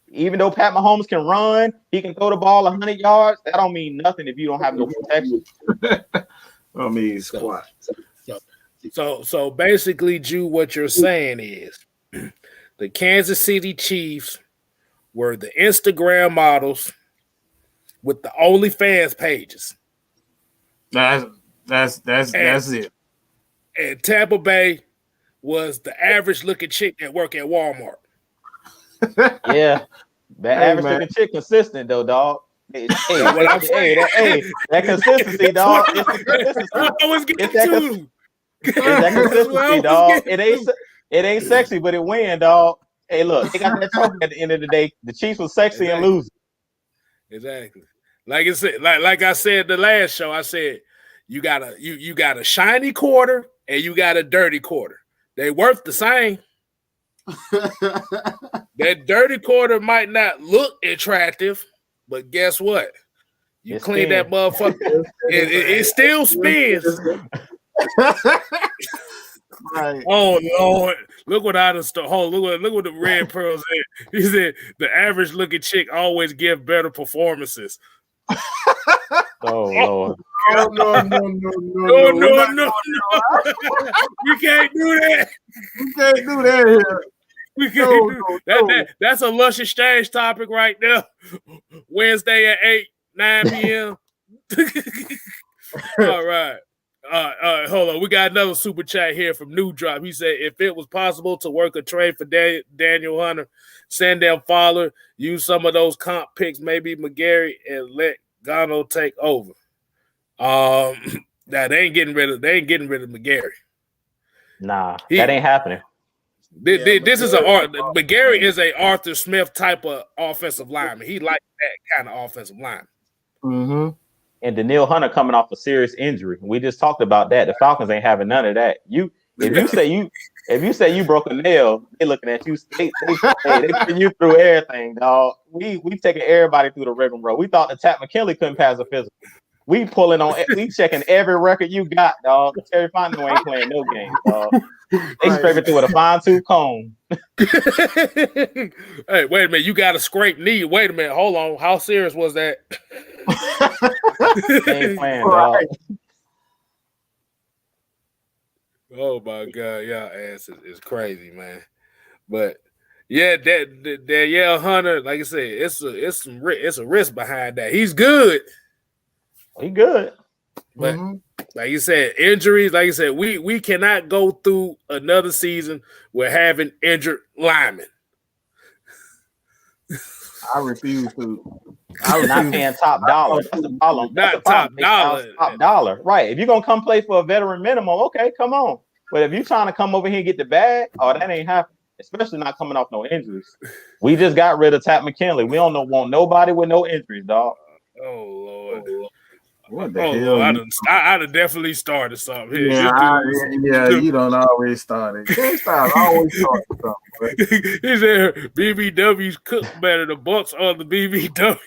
Even though Pat Mahomes can run, he can throw the ball 100 yards. That don't mean nothing if you don't have no protection. I mean, squat. So basically, Jew, what you're saying is the Kansas City Chiefs were the Instagram models with the OnlyFans pages. That's it. And Tampa Bay was the average looking chick that work at Walmart. Yeah, that average looking chick consistent though, dog. That consistency, dog. It's that consistency, dog. It ain't sexy, but it win, dog. Hey, look, they got that trophy at the end of the day. The Chiefs was sexy and losing. Exactly. Like I said, like I said the last show, I said you got a shiny quarter and you got a dirty quarter. They worth the same. That dirty quarter might not look attractive, but guess what? You clean that motherfucker, it still spins. Right. Oh Lord! Look what I just look what the Red Pearl said. He said the average looking chick always give better performances. Oh Lord! No. We can't do that. We can't do that here. We can't do that. That's a lush exchange topic right there. Wednesday at 9 p.m. All right. Hold on. We got another super chat here from New Drop. He said, if it was possible to work a trade for Daniel Hunter, send them Fowler, use some of those comp picks, maybe McGarry, and let Gono take over. Now they ain't getting rid of McGarry. Nah, that ain't happening. This is McGarry is a Arthur Smith type of offensive lineman. He likes that kind of offensive lineman. Mm-hmm. And Danielle Hunter coming off a serious injury. We just talked about that. The Falcons ain't having none of that. If you say you broke a nail, they looking at you. They putting you through everything, dog. We taking everybody through the rigmarole. We thought the Tat McKinley couldn't pass a physical. We checking every record you got, dog. Terry Fontenot ain't playing no game, dog. They scraping through with a fine-tooth comb. Hey, wait a minute. You got a scraped knee. Wait a minute. Hold on. How serious was that? They ain't playing, dog. Oh my God, y'all ass is crazy, man. But yeah, that Hunter, like I said, it's a risk behind that. He's good. He good. But like you said, injuries, like you said, we cannot go through another season with having injured linemen. I refuse to. I'm not paying top dollar. That's the problem. Not top dollar. Top dollar. Right. If you're gonna come play for a veteran minimum, okay, come on. But if you're trying to come over here and get the bag, that ain't happening. Especially not coming off no injuries. We just got rid of Tat McKinley. We don't want nobody with no injuries, dog. Oh Lord. What the hell? I'd have definitely started something here. Yeah, you don't always start it. Kstylz always start something. He said BBW's cook better. The Bucks are the BBW.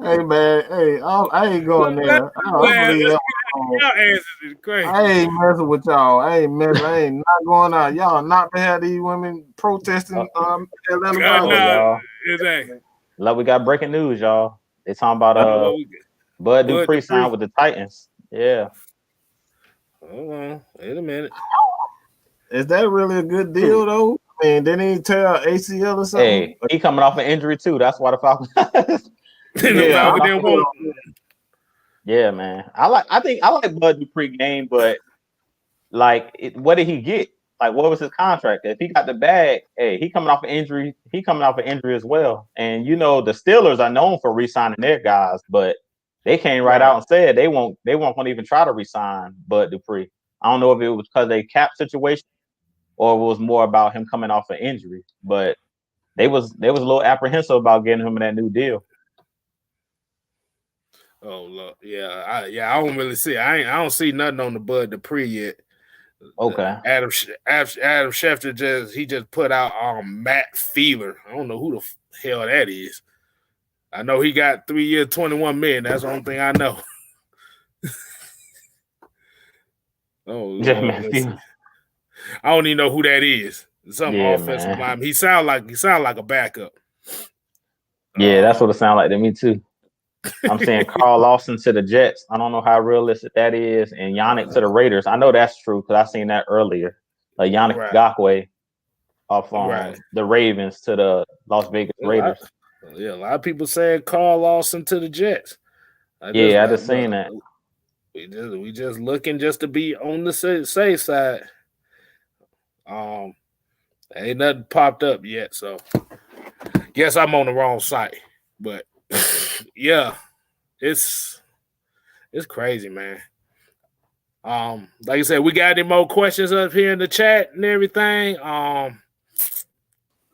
Hey man, I ain't going there. I don't believe that. Y'all asses is crazy. I ain't messing with y'all. I ain't not going out. Y'all not to have these women protesting. Atlanta. Exactly. Look, we got breaking news, y'all. They talking about Bud Dupree signed with the Titans. Yeah. Hold on. Wait a minute. Is that really a good deal though? I mean, didn't he tear ACL or something? Hey, he coming off an injury too. That's why the Falcons. Yeah, man. I think I like Bud Dupree game, but what did he get? Like, what was his contract? If he got the bag, hey, he coming off an injury. He coming off an injury as well. And the Steelers are known for re-signing their guys, but they came right out and said they won't even try to re-sign Bud Dupree. I don't know if it was because they cap situation or it was more about him coming off an injury, but they was a little apprehensive about getting him in that new deal. Oh look, I don't really see. I don't see nothing on the Bud Dupree yet. Okay. Adam Schefter just put out Matt Feeler. I don't know who the hell that is. I know he got 3 years, $21 million. That's the only thing I know. Oh Lord, I don't even know who that is. Some offensive lineman. He sound like a backup. Yeah, that's what it sounds like to me too. I'm saying Carl Lawson to the Jets. I don't know how realistic that is. And Yannick to the Raiders. I know that's true because I seen that earlier. Yannick Ngakoue off the Ravens to the Las Vegas Raiders. A lot of people saying Carl Lawson to the Jets. I just seen that. We just looking just to be on the safe side. Ain't nothing popped up yet, so guess I'm on the wrong site. But yeah, it's crazy, man. Like I said, we got any more questions up here in the chat and everything.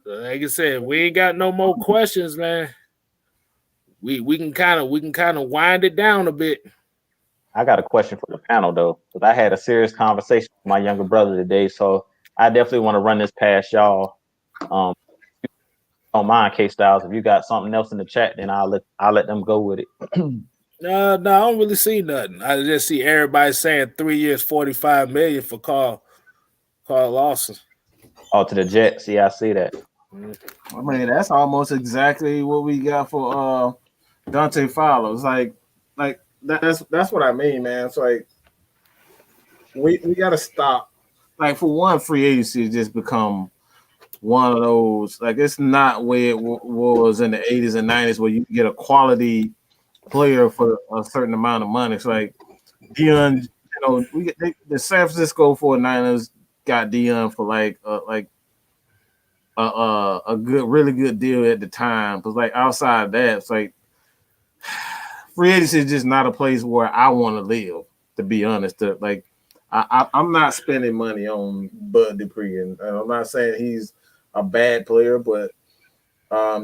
Like I said, we ain't got no more questions, man. We can kind of wind it down a bit. I got a question for the panel though, because I had a serious conversation with my younger brother today, so I definitely want to run this past y'all. Don't mind Kstylz. If you got something else in the chat, then I'll let them go with it. No, I don't really see nothing. I just see everybody saying 3 years, $45 million for Carl Lawson. Oh, to the Jets. Yeah, I see that. I mean, that's almost exactly what we got for Dante Fowler. It's like that's what I mean, man. It's like we got to stop. Like, for one, free agency has just become one of those, like, it's not where it was in the 80s and 90s where you get a quality player for a certain amount of money. It's like Dion, the San Francisco 49ers got Dion for like a really good deal at the time. Because like outside of that, it's like free agency is just not a place where I want to live. To be honest, I'm not spending money on Bud Dupree, and I'm not saying he's a bad player, but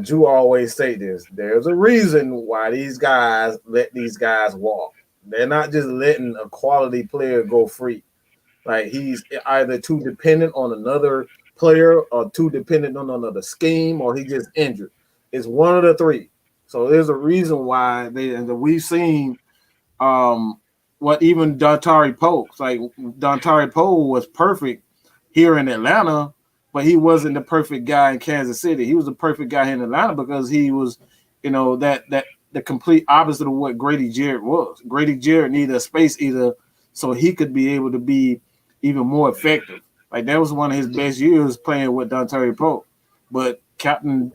Drew always say this: there's a reason why these guys let these guys walk. They're not just letting a quality player go free. Like he's either too dependent on another player or too dependent on another scheme or he just injured. It's one of the three. So there's a reason why we've seen what even Dontari Poe, like Dontari Poe was perfect here in Atlanta, but he wasn't the perfect guy in Kansas City. He was the perfect guy here in Atlanta because he was, that the complete opposite of what Grady Jarrett was. Grady Jarrett needed a space either so he could be able to be even more effective. Like that was one of his best years playing with Dontari Poe, but Captain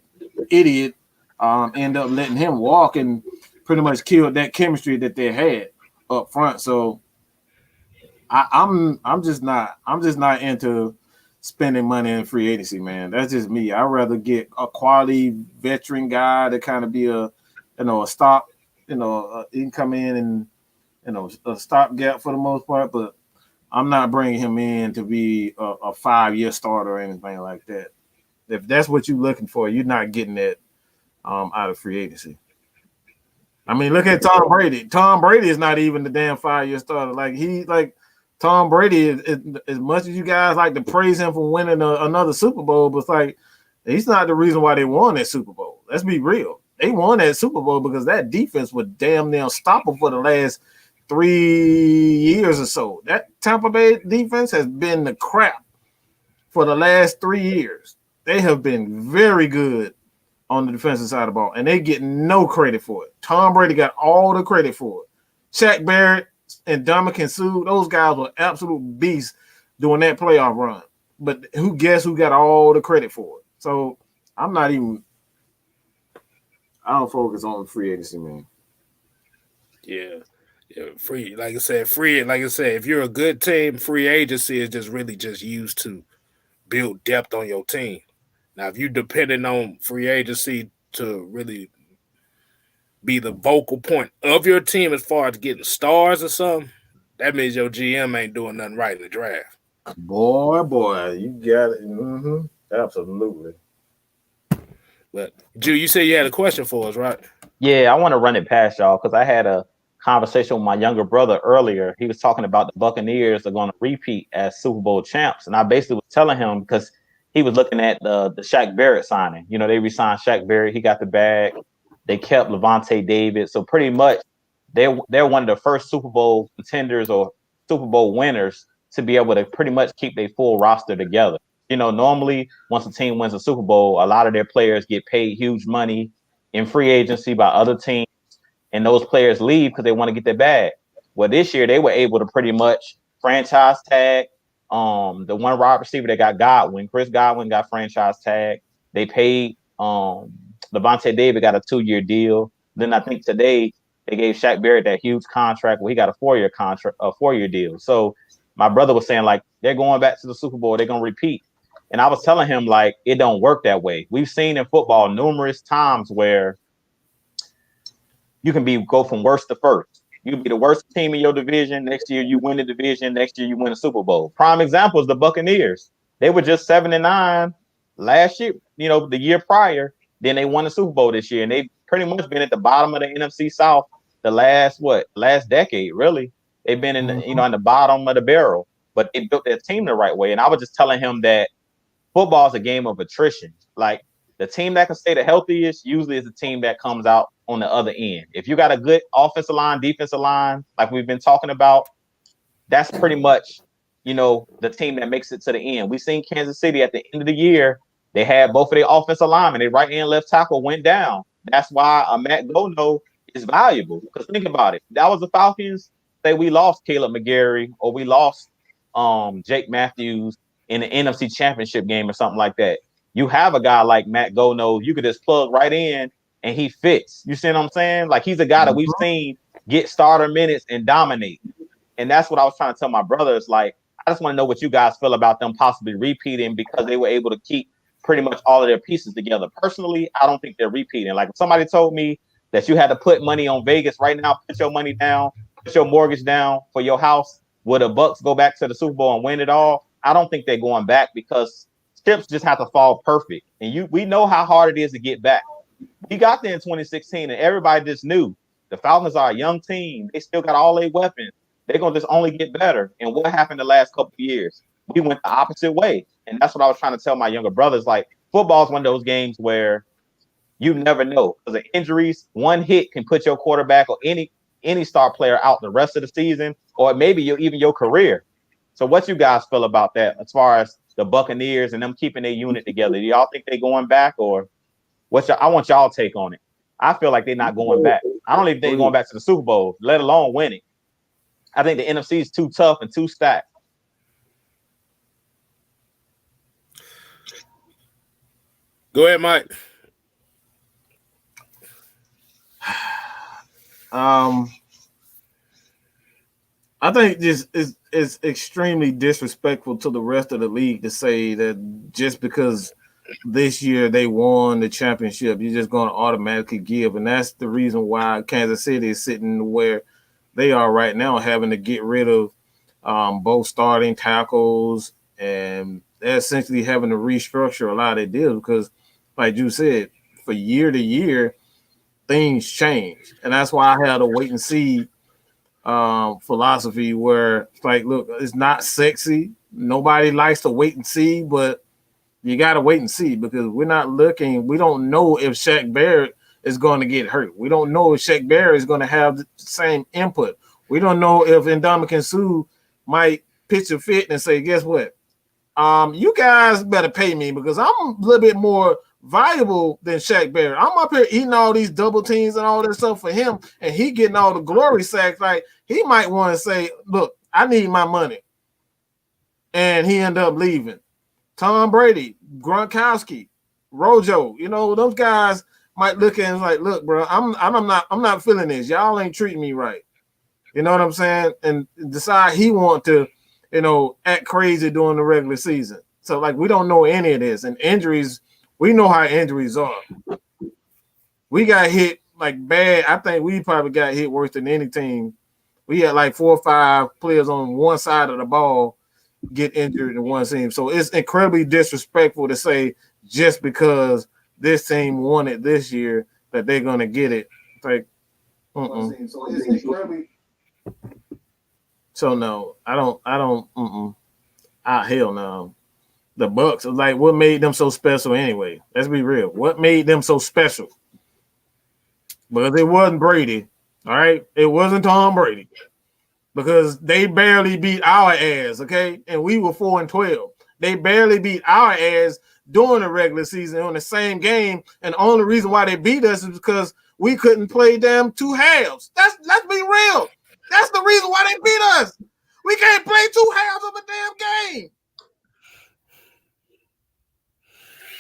Idiot ended up letting him walk and pretty much killed that chemistry that they had up front. So I'm just not into spending money in free agency, man. That's just me. I'd rather get a quality veteran guy to kind of be a stop, he can come in and a stopgap for the most part, but I'm not bringing him in to be a 5-year starter or anything like that. If that's what you're looking for, you're not getting that out of free agency. I mean, look at Tom Brady. Tom Brady is not even the damn 5-year starter. Like Tom Brady is as much as you guys like to praise him for winning another Super Bowl, but it's like he's not the reason why they won that Super Bowl. Let's be real. They won that Super Bowl because that defense was damn near unstoppable for the last 3 years or so. That Tampa Bay defense has been the crap for the last 3 years. They have been very good on the defensive side of the ball, and they get no credit for it. Tom Brady got all the credit for it. Shaq Barrett and Ndamukong Suh, those guys were absolute beasts during that playoff run. But who got all the credit for it? So I don't focus on free agency, man. Yeah, free. Like I said, if you're a good team, free agency is just really just used to build depth on your team. Now, if you're depending on free agency to really be the vocal point of your team as far as getting stars or something, that means your GM ain't doing nothing right in the draft. Boy, you got it. Mm-hmm. Absolutely. But Drew, you said you had a question for us, right? Yeah, I want to run it past y'all because I had a conversation with my younger brother earlier. He was talking about the Buccaneers are going to repeat as Super Bowl champs, and I basically was telling him because he was looking at the Shaq Barrett signing. They re-signed Shaq Barrett. He got the bag. They kept Levante David. So pretty much they're one of the first Super Bowl contenders or Super Bowl winners to be able to pretty much keep their full roster together. Normally once a team wins a Super Bowl, a lot of their players get paid huge money in free agency by other teams, and those players leave because they want to get their bag. Well, this year they were able to pretty much franchise tag the one wide receiver that got Godwin. Chris Godwin got franchise tag. They paid Levante David got a 2-year deal. Then I think today they gave Shaq Barrett that huge contract where he got a 4-year contract, a 4-year deal. So my brother was saying like they're going back to the Super Bowl, they're gonna repeat. And I was telling him like it don't work that way. We've seen in football numerous times where you can go from worst to first. You be the worst team in your division. Next year you win the division. Next year you win the Super Bowl. Prime example is the Buccaneers. They were just 7-9 last year. The year prior. Then they won the Super Bowl this year, and they've pretty much been at the bottom of the NFC South the last decade. Really, they've been in in the bottom of the barrel. But they built their team the right way. And I was just telling him that football is a game of attrition. Like the team that can stay the healthiest usually is the team that comes out on the other end. If you got a good offensive line, defensive line, like we've been talking about, that's pretty much, the team that makes it to the end. We've seen Kansas City at the end of the year, they had both of their offensive linemen. Their right and left tackle went down. That's why a Matt Gono is valuable. Because think about it. That was the Falcons. Say we lost Caleb McGarry or we lost Jake Matthews in the NFC Championship game or something like that. You have a guy like Matt Gono, you could just plug right in and he fits. You see what I'm saying? Like he's a guy that we've seen get starter minutes and dominate. And that's what I was trying to tell my brothers. Like, I just want to know what you guys feel about them possibly repeating because they were able to keep pretty much all of their pieces together. Personally, I don't think they're repeating. Like if somebody told me that you had to put money on Vegas right now, put your money down, put your mortgage down for your house, will the Bucks go back to the Super Bowl and win it all? I don't think they're going back because chips just have to fall perfect. And we know how hard it is to get back. We got there in 2016 and everybody just knew the Falcons are a young team. They still got all their weapons. They're going to just only get better. And what happened the last couple of years? We went the opposite way. And that's what I was trying to tell my younger brothers. Like, football is one of those games where you never know. Because of injuries, one hit can put your quarterback or any star player out the rest of the season, or maybe even your career. So what you guys feel about that as far as the Buccaneers and them keeping their unit together? Do y'all think they're going back, or I want y'all take on it? I feel like they're not going back. I don't even think they're going back to the Super Bowl, let alone winning. I think the NFC is too tough and too stacked. Go ahead, Mike. I think this is extremely disrespectful to the rest of the league to say that just because this year they won the championship, you're just going to automatically give. And that's the reason why Kansas City is sitting where they are right now, having to get rid of both starting tackles, and they're essentially having to restructure a lot of their deals because, like you said, for year to year, things change. And that's why I had a wait and see philosophy where it's like, look, it's not sexy. Nobody likes to wait and see, but you got to wait and see because we're not looking. We don't know if Shaq Barrett is going to get hurt. We don't know if Shaq Barrett is going to have the same input. We don't know if Ndamukong Suh might pitch a fit and say, guess what? You guys better pay me because I'm a little bit more valuable than Shaq Barrett. I'm up here eating all these double teams and all that stuff for him, and he getting all the glory sacks. Like, he might want to say, look, I need my money. And he ended up leaving. Tom Brady, Gronkowski, Rojo, those guys might look at him like, look, bro, I'm not feeling this. Y'all ain't treating me right. You know what I'm saying? And decide he want to, act crazy during the regular season. So, like, we don't know any of this. And injuries, we know how injuries are. We got hit, like, bad. I think we probably got hit worse than any team. We had, like, 4 or 5 players on one side of the ball get injured in one team. So it's incredibly disrespectful to say just because this team won it this year that they're going to get it. Like, so it's incredibly. So no, I don't. Hell no. The Bucks, like, what made them so special anyway? Let's be real. What made them so special? Because it wasn't Brady, all right? It wasn't Tom Brady. Because they barely beat our ass, okay? And we were 4-12. They barely beat our ass during the regular season on the same game. And the only reason why they beat us is because we couldn't play damn 2 halves. Let's be real. That's the reason why they beat us. We can't play 2 halves of a damn game.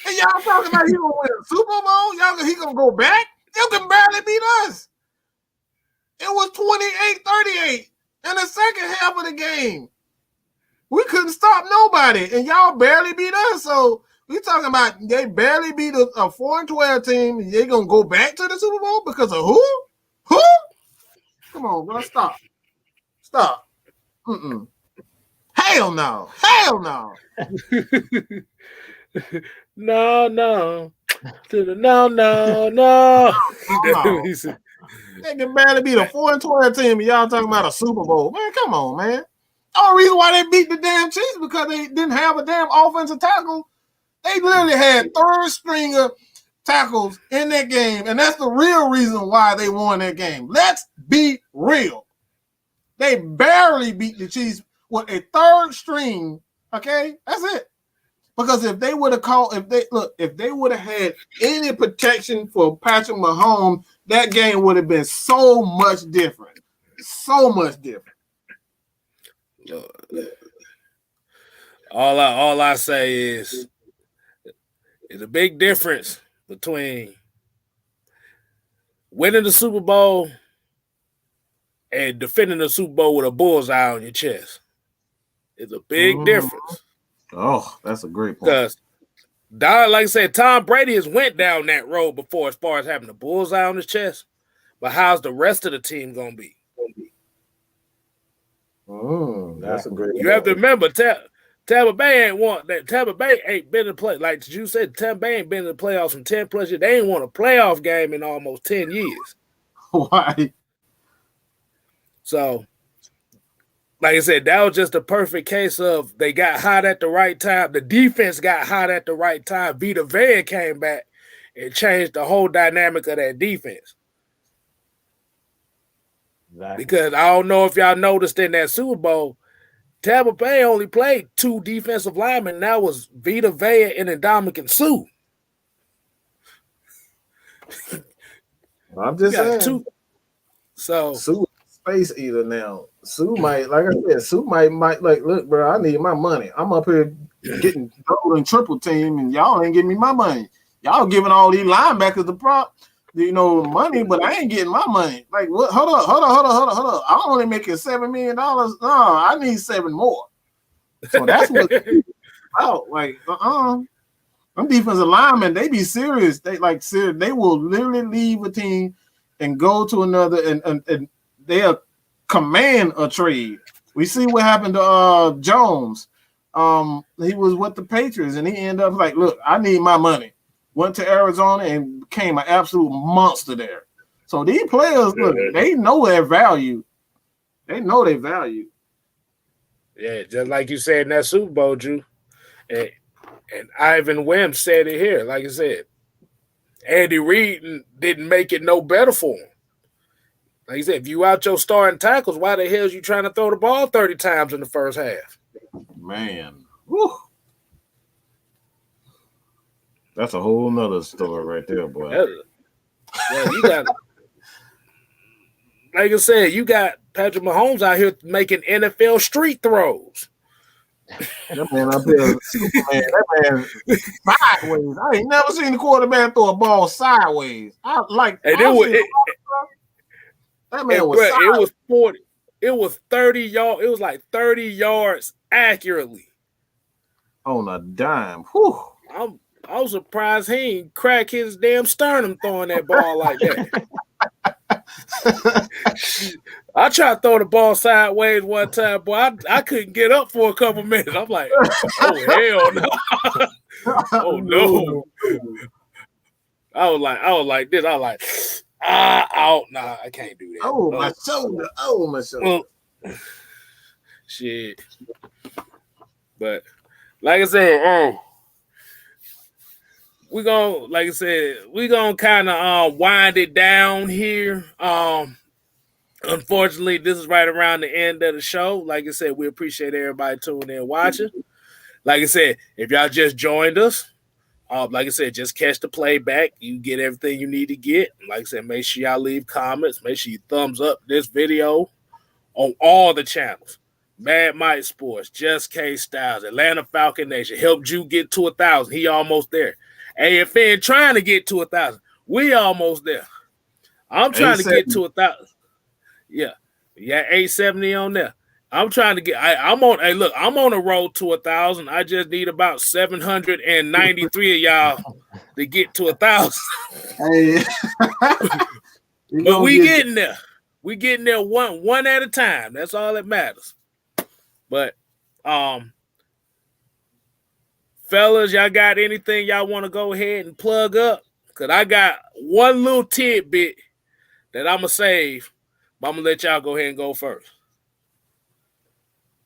And y'all talking about he gonna win a Super Bowl? Y'all he gonna go back? You can barely beat us. It was 28-38 in the second half of the game. We couldn't stop nobody, and y'all barely beat us. So we talking about they barely beat a 4-12 team. They gonna go back to the Super Bowl because of who? Who? Come on, bro. Stop. Hell no. Hell no. No. They can barely beat a 4-12 team, and y'all talking about a Super Bowl. Man, come on, man. The only reason why they beat the damn Chiefs because they didn't have a damn offensive tackle. They literally had third stringer tackles in that game, and that's the real reason why they won that game. Let's be real. They barely beat the Chiefs with a third string. Okay, that's it. Because if they would have had any protection for Patrick Mahomes, that game would have been so much different. So much different. All I say is it's a big difference between winning the Super Bowl and defending the Super Bowl with a bullseye on your chest. It's a big difference. Oh, that's a great point. Like I said, Tom Brady has went down that road before as far as having the bullseye on his chest. But how's the rest of the team going to be? That's a great. You have to remember, Tampa Bay ain't won that. Tampa Bay ain't been in play. Like you said, Tampa Bay ain't been in the playoffs in 10 plus years. They ain't won a playoff game in almost 10 years. Why? So, like I said, that was just a perfect case of they got hot at the right time. The defense got hot at the right time. Vita Vea came back and changed the whole dynamic of that defense. Exactly. Because I don't know if y'all noticed in that Super Bowl, Tampa Bay only played 2 defensive linemen, and that was Vita Vea and Ndamukong Suh. I'm just saying. 2. So Suh space eater now. Suh might, like I said, Suh might like, look, bro, I need my money. I'm up here getting double and triple team, and y'all ain't giving me my money. Y'all giving all these linebackers the prop, money, but I ain't getting my money. Like, what? Hold up. I'm only making $7 million. No, I need 7 more. So that's what it's about. Like, them defensive linemen, they be serious. They serious. They will literally leave a team and go to another, and they'll command a trade. We see what happened to Jones. He was with the Patriots, and he ended up like, look, I need my money. Went to Arizona and became an absolute monster there. So these players, look, they know their value. They know their value. Yeah, just like you said in that Super Bowl, Drew. And Ivan Wim said it here. Like I said, Andy Reid didn't make it no better for him. Like you said, if you out your starting tackles, why the hell is you trying to throw the ball 30 times in the first half? Man. Whew. That's a whole nother story right there, boy. Yeah, you got, like I said, you got Patrick Mahomes out here making NFL street throws. That man up there, Superman, that man sideways. I ain't never seen the quarterback throw a ball sideways. That man was sideways. It was 40. It was 30 yards. It was like 30 yards accurately. On a dime. Whew. I was surprised he ain't crack his damn sternum throwing that ball like that. I tried to throw the ball sideways one time, boy. I couldn't get up for a couple minutes. I'm like, oh hell no. Oh no. I was like this. I was like, nah, I can't do that. Oh, my shoulder. Oh, my shoulder. Shit. But like I said, we're gonna kind of wind it down here. Unfortunately, this is right around the end of the show. Like I said, we appreciate everybody tuning in and watching. Like I said, if y'all just joined us, like I said, just catch the playback. You get everything you need to get. Like I said, make sure y'all leave comments. Make sure you thumbs up this video on all the channels. Mad Mike Sports, Just Kstylz, Atlanta Falcon Nation. Helped you get to 1,000. He almost there. AFN trying to get to 1,000. We almost there. I'm trying to get to 1,000. Yeah, 870 on there. I'm trying to get. I'm on a road to 1,000. I just need about 793 of y'all to get to 1,000. Hey, but we getting there. We getting there one at a time. That's all that matters. But fellas, y'all got anything y'all want to go ahead and plug up? Because I got one little tidbit that I'm going to save, but I'm going to let y'all go ahead and go first.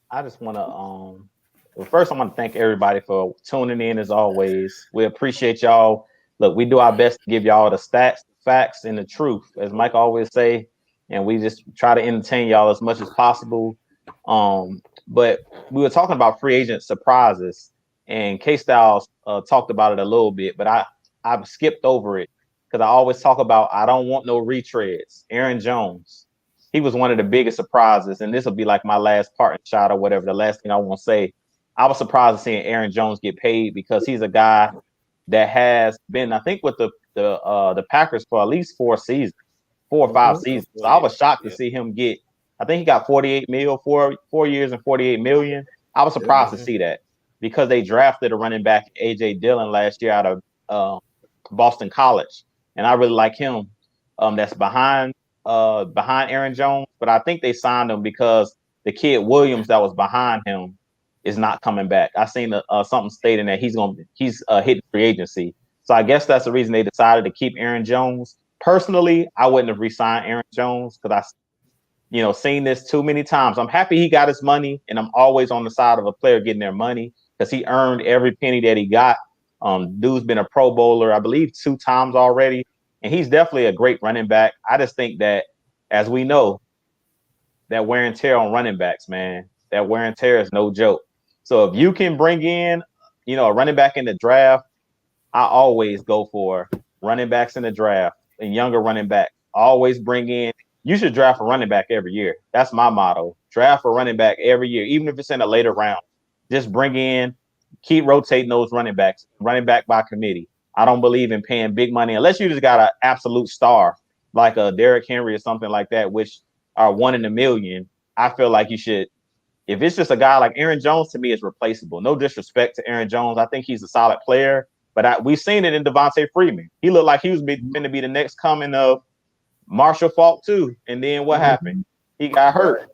I just want to, first I want to thank everybody for tuning in as always. We appreciate y'all. Look, we do our best to give y'all the stats, the facts, and the truth, as Mike always say, and we just try to entertain y'all as much as possible. But we were talking about free agent surprises, and Kstylz talked about it a little bit, but I've skipped over it because I always talk about I don't want no retreads. Aaron Jones, he was one of the biggest surprises, and this will be like my last parting shot or whatever. The last thing I want to say, I was surprised to seeing Aaron Jones get paid because he's a guy that has been, I think, with the Packers for at least 4 or 5 seasons. So I was shocked to see him get. I think he got $48 million, 4 years and $48 million. I was surprised to see that. because they drafted a running back, A.J. Dillon, last year out of Boston College, and I really like him. That's behind Aaron Jones, but I think they signed him because the kid Williams that was behind him is not coming back. I seen something stating that he's hitting free agency, so I guess that's the reason they decided to keep Aaron Jones. Personally, I wouldn't have re-signed Aaron Jones because seen this too many times. I'm happy he got his money, and I'm always on the side of a player getting their money because he earned every penny that he got. Dude's been a Pro Bowler, I believe, 2 times already, and he's definitely a great running back. I just think that, as we know, that wear and tear on running backs, man, that wear and tear is no joke. So if you can bring in, a running back in the draft, I always go for running backs in the draft and younger running back. Always bring in. You should draft a running back every year. That's my motto. Draft a running back every year, even if it's in a later round. Just bring in, keep rotating those running backs, running back by committee. I don't believe in paying big money unless you just got an absolute star like a Derrick Henry or something like that, which are 1 in a million. I feel like you should. If it's just a guy like Aaron Jones, to me, is replaceable. No disrespect to Aaron Jones. I think he's a solid player, but we've seen it in Devontae Freeman. He looked like he was going to be the next coming of Marshall Faulk too, and then what happened? He got hurt.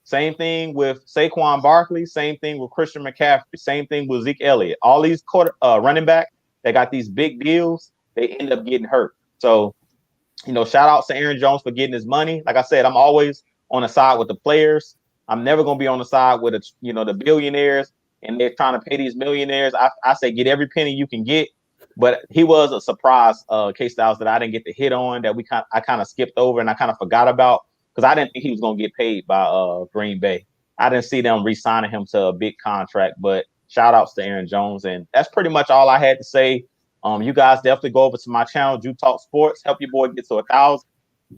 Same thing with Saquon Barkley. Same thing with Christian McCaffrey. Same thing with Zeke Elliott. All these running backs, they got these big deals. They end up getting hurt. So, shout out to Aaron Jones for getting his money. Like I said, I'm always on the side with the players. I'm never gonna be on the side with the billionaires, and they're trying to pay these millionaires. I say get every penny you can get. But he was a surprise Kstylz that I didn't get to hit on, that I kind of skipped over and I kind of forgot about, because I didn't think he was going to get paid by Green Bay. I didn't see them re-signing him to a big contract, but shout outs to Aaron Jones. And that's pretty much all I had to say. You guys definitely go over to my channel, Drew Talk Sports. Help your boy get to 1,000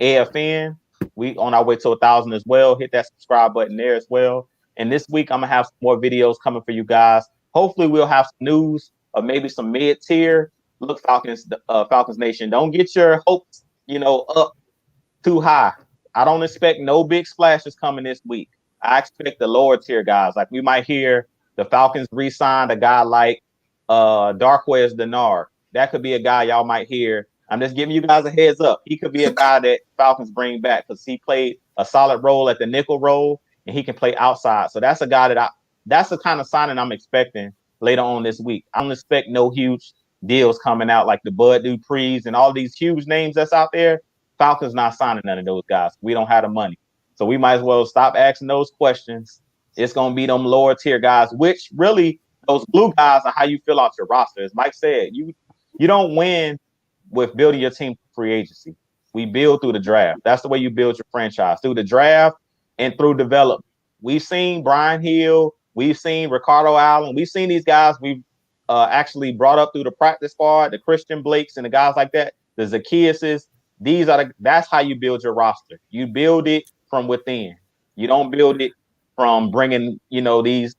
AFN. We on our way to 1,000 as well. Hit that subscribe button there as well. And this week, I'm going to have some more videos coming for you guys. Hopefully, we'll have some news, or maybe some mid-tier. Look, Falcons Nation, don't get your hopes, up too high. I don't expect no big splashes coming this week. I expect the lower tier guys. Like, we might hear the Falcons re-signed a guy like Darquez Denard. That could be a guy y'all might hear. I'm just giving you guys a heads up. He could be a guy that Falcons bring back because he played a solid role at the nickel role, and he can play outside. So that's a guy that's the kind of signing I'm expecting later on this week. I don't expect no huge deals coming out like the Bud Duprees and all these huge names that's out there. Falcons not signing none of those guys. We don't have the money. So we might as well stop asking those questions. It's going to be them lower tier guys, which really those blue guys are how you fill out your roster. As Mike said, you don't win with building your team for free agency. We build through the draft. That's the way you build your franchise, through the draft and through development. We've seen Brian Hill. We've seen Ricardo Allen. We've seen these guys we've actually brought up through the practice squad, the Christian Blakes and the guys like that, the Zacchaeuses. That's how you build your roster. You build it from within. You don't build it from bringing, these,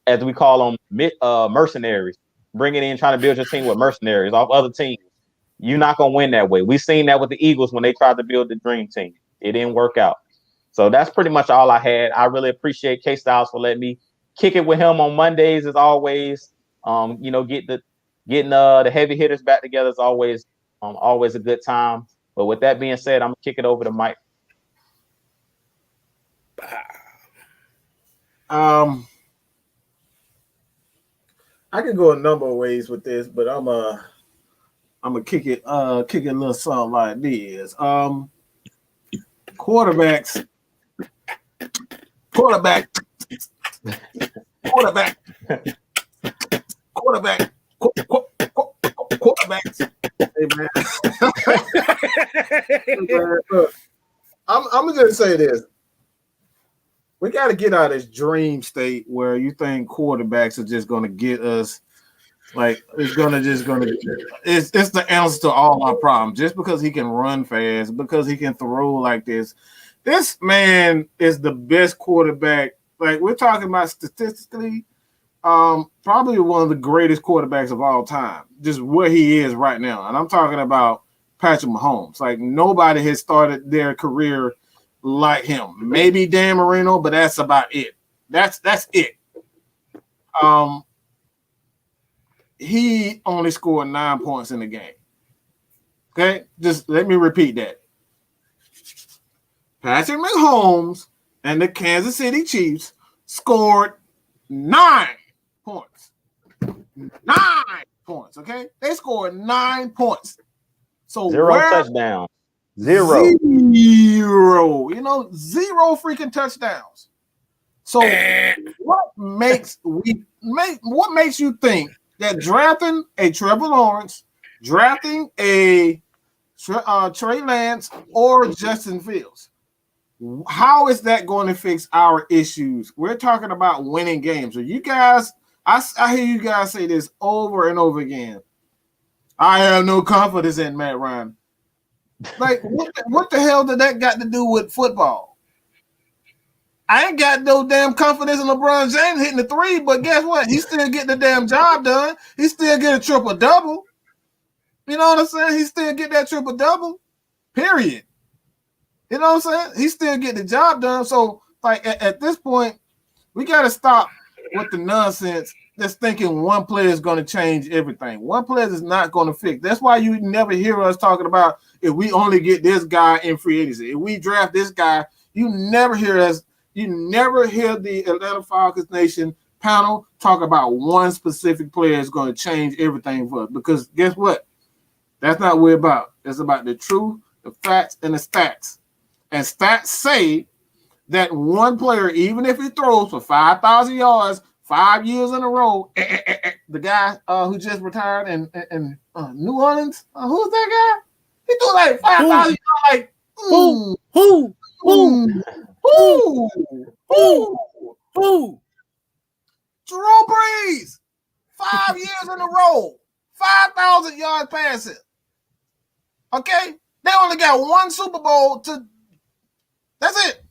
as we call them, mercenaries, bringing in, trying to build your team with mercenaries off other teams. You're not going to win that way. We've seen that with the Eagles when they tried to build the dream team. It didn't work out. So that's pretty much all I had. I really appreciate Kstylz for letting me kick it with him on Mondays as always. Getting the heavy hitters back together is always a good time. But with that being said, I'm gonna kick it over to Mike. I could go a number of ways with this, but I'm gonna kick it a little something like this. Quarterback. Hey man. Look, I'm gonna just say this. We got to get out of this dream state where you think quarterbacks are just going to get us, like it's the answer to all our problems. Just because he can run fast, because he can throw like this. This man is the best quarterback. Like we're talking about statistically, probably one of the greatest quarterbacks of all time. Just where he is right now, and I'm talking about Patrick Mahomes. Like nobody has started their career like him. Maybe Dan Marino, but that's about it. That's it. he only scored 9 points in the game. Okay, just let me repeat that. Patrick Mahomes and the Kansas City Chiefs scored 9 points. 9 points, okay? They scored 9 points. So 0 touchdowns. 0. You know, 0 freaking touchdowns. So what makes you think that drafting a Trevor Lawrence, drafting a Trey Lance, or Justin Fields, how is that going to fix our issues? We're talking about winning games. So you guys, I hear you guys say this over and over again. I have no confidence in Matt Ryan. Like, what the hell did that got to do with football? I ain't got no damn confidence in LeBron James hitting the 3, but guess what? He still get the damn job done. He still get a triple-double. You know what I'm saying? He still get that triple-double, period. You know what I'm saying? He still get the job done. So, like, at this point, we got to stop with the nonsense that's thinking one player is going to change everything. One player is not going to fix. That's why you never hear us talking about if we only get this guy in free agency. If we draft this guy, you never hear us. You never hear the Atlanta Falcons Nation panel talk about one specific player is going to change everything for us. Because guess what? That's not what we're about. It's about the truth, the facts, and the stats. And stats say that one player, even if he throws for 5,000 yards 5 years in a row, the guy who just retired in New Orleans, who's that guy? He threw like 5,000 yards. Like who? Jerome Brees, 5 years in a row, 5,000 yards passing. Okay, they only got one Super Bowl to. That's it.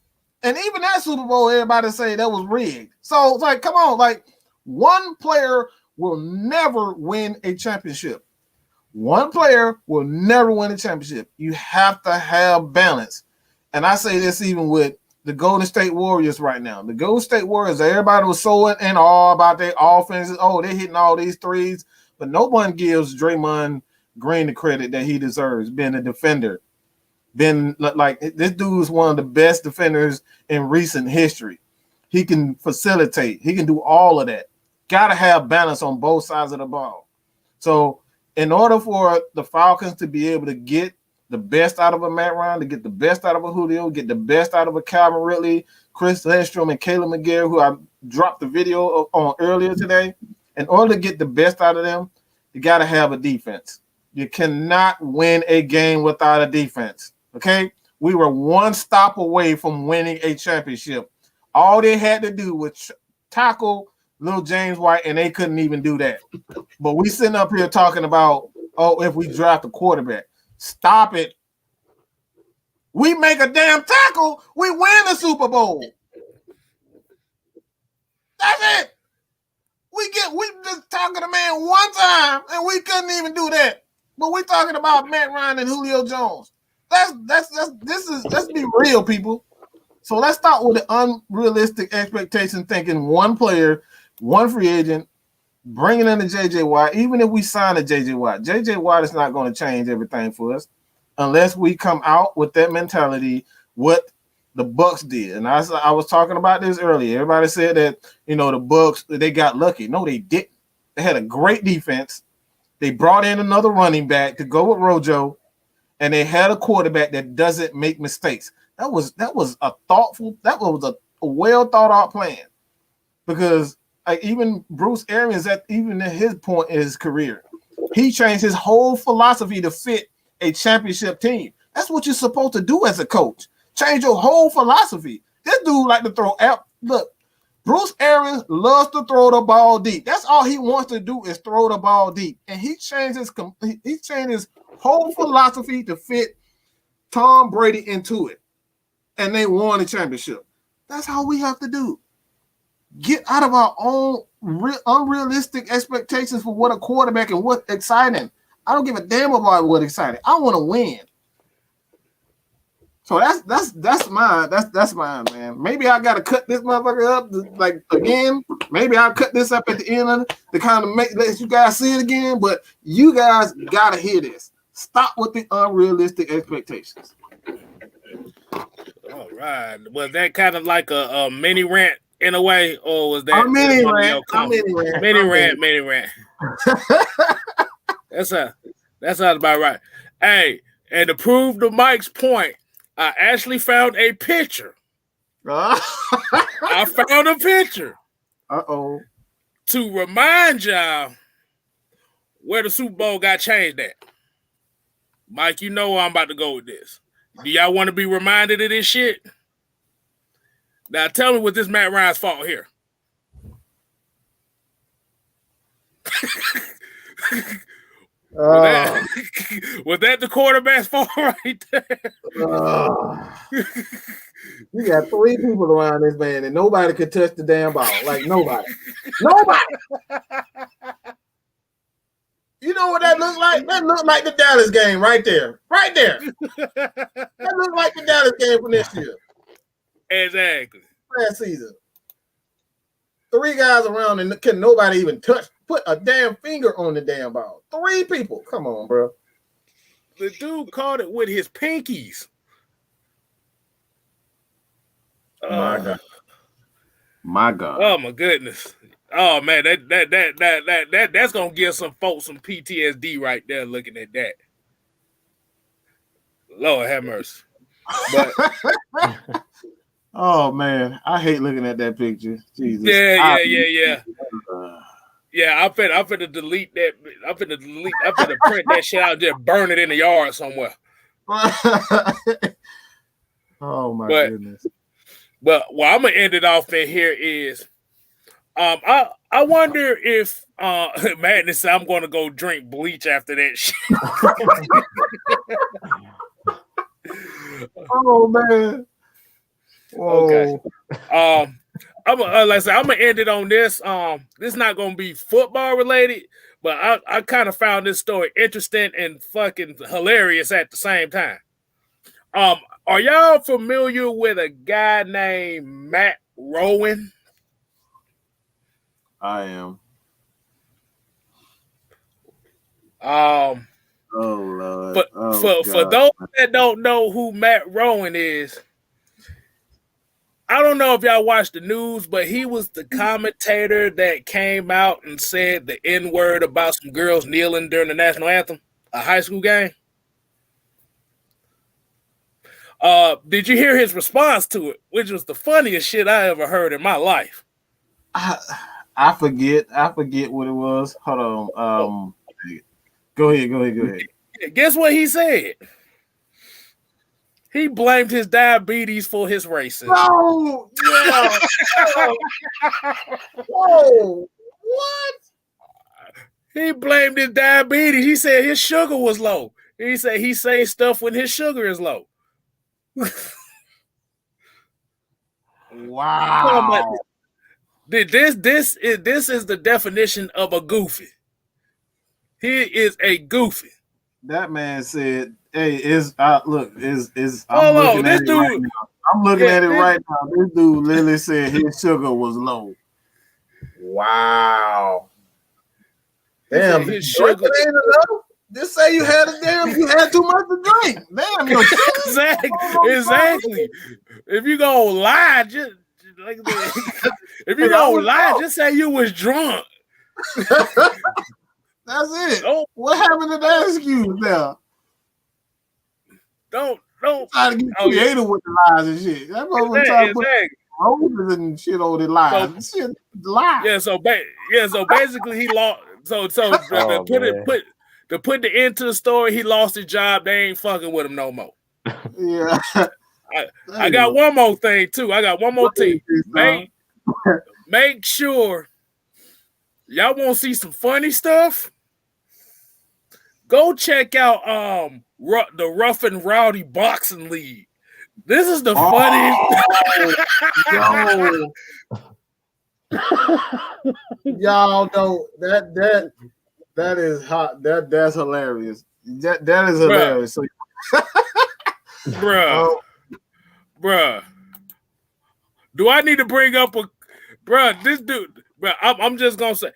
And even that Super Bowl, everybody say that was rigged. So it's like, come on, like one player will never win a championship. One player will never win a championship. You have to have balance. And I say this even with the Golden State Warriors right now. The Golden State Warriors, everybody was so in awe about their offenses. Oh, they're hitting all these threes. But no one gives Draymond Green the credit that he deserves, being a defender. Been like, this dude is one of the best defenders in recent history. He can facilitate. He can do all of that. Got to have balance on both sides of the ball. So in order for the Falcons to be able to get the best out of a Matt Ryan, to get the best out of a Julio, get the best out of a Calvin Ridley, Chris Lindstrom, and Caleb McGarry, who I dropped the video on earlier today, in order to get the best out of them, you got to have a defense. You cannot win a game without a defense. Okay, we were one stop away from winning a championship. All they had to do was tackle little James White, and they couldn't even do that. But we sitting up here talking about, oh, if we draft a quarterback. Stop it. We make a damn tackle, we win the Super Bowl. That's it. We just talking to man one time, and we couldn't even do that. But we talking about Matt Ryan and Julio Jones. Let's be real, people. So let's start with the unrealistic expectation, thinking one player, one free agent, bringing in the J.J. Watt. Even if we sign a J.J. Watt, J.J. Watt is not going to change everything for us unless we come out with that mentality, what the Bucks did. And I was talking about this earlier. Everybody said that, you know, the Bucks, they got lucky. No, they didn't. They had a great defense. They brought in another running back to go with Rojo, and they had a quarterback that doesn't make mistakes. That was a thoughtful, that was a well thought out plan, because like even Bruce Arians, even at his point in his career, he changed his whole philosophy to fit a championship team. That's what you're supposed to do as a coach. Change your whole philosophy. This dude like to throw out. Look, Bruce Arians loves to throw the ball deep. That's all he wants to do is throw the ball deep. And he changed his whole philosophy to fit Tom Brady into it. And they won the championship. That's how we have to do. Get out of our own unrealistic expectations for what a quarterback and what's exciting. I don't give a damn about what's exciting. I want to win. So that's mine. That's mine, man. Maybe I gotta cut this motherfucker up like again. Maybe I'll cut this up at the end of it to kind of let you guys see it again. But you guys gotta hear this. Stop with the unrealistic expectations. All right. Was that kind of like a mini rant in a way, or was that a mini rant? Mini rant. That sounds about right. Hey, and to prove the Mike's point, I actually found a picture. I found a picture. Uh-oh. To remind y'all where the Super Bowl got changed at. Mike, you know where I'm about to go with this. Do y'all want to be reminded of this shit? Now tell me what this Matt Ryan's fault here. Was that the quarterback's fault right there? You got 3 people around this man, and nobody could touch the damn ball. Like nobody. You know what that looks like? That looks like the Dallas game right there. Right there. That looks like the Dallas game from this year. Exactly. Last season. 3 guys around and can nobody even put a damn finger on the damn ball. 3 people. Come on, bro. The dude caught it with his pinkies. My God. Oh my goodness. Oh man, that's gonna give some folks some PTSD right there looking at that. Lord have mercy. But oh man, I hate looking at that picture. Jesus. Yeah. Yeah, I'm finna delete that. I'm finna print that shit out and just burn it in the yard somewhere. Oh my goodness. But what I'm gonna end it off in here is I wonder if Madness said I'm gonna go drink bleach after that shit. Oh man. Whoa. Okay. I'm gonna end it on this. This is not gonna be football related, but I kind of found this story interesting and fucking hilarious at the same time. Are y'all familiar with a guy named Matt Rowan? I am. Oh Lord. For those that don't know who Matt Rowan is, I don't know if y'all watched the news, but he was the commentator that came out and said the N-word about some girls kneeling during the national anthem, a high school game. Did you hear his response to it, which was the funniest shit I ever heard in my life? I forget what it was. Hold on. Go ahead. Guess what he said? He blamed his diabetes for his racism. Oh, yeah. Whoa. What? He blamed his diabetes. He said his sugar was low. He said he says stuff when his sugar is low. Wow. This is the definition of a goofy. He is a goofy. That man said, "Hey, I'm looking at it right now. This dude literally said his sugar was low." Wow. Damn, his sugar ain't enough. Just say you had too much to drink. Damn, your exactly. If you gonna lie, just say you was drunk. That's it. What happened to that excuse now? Don't try to get creative with the lies and shit. That motherfucker trying to put roses and shit on the lies. Yeah, so basically he lost. To put the end to the story, he lost his job. They ain't fucking with him no more. Yeah. I got one more thing too. Make sure y'all want to see some funny stuff. Go check out the Rough and Rowdy Boxing League. This is the funniest. Y'all know that is hot. That's hilarious. That is hilarious. Bro. bruh. Do I need to bring up bruh? This dude, bruh. I'm just gonna say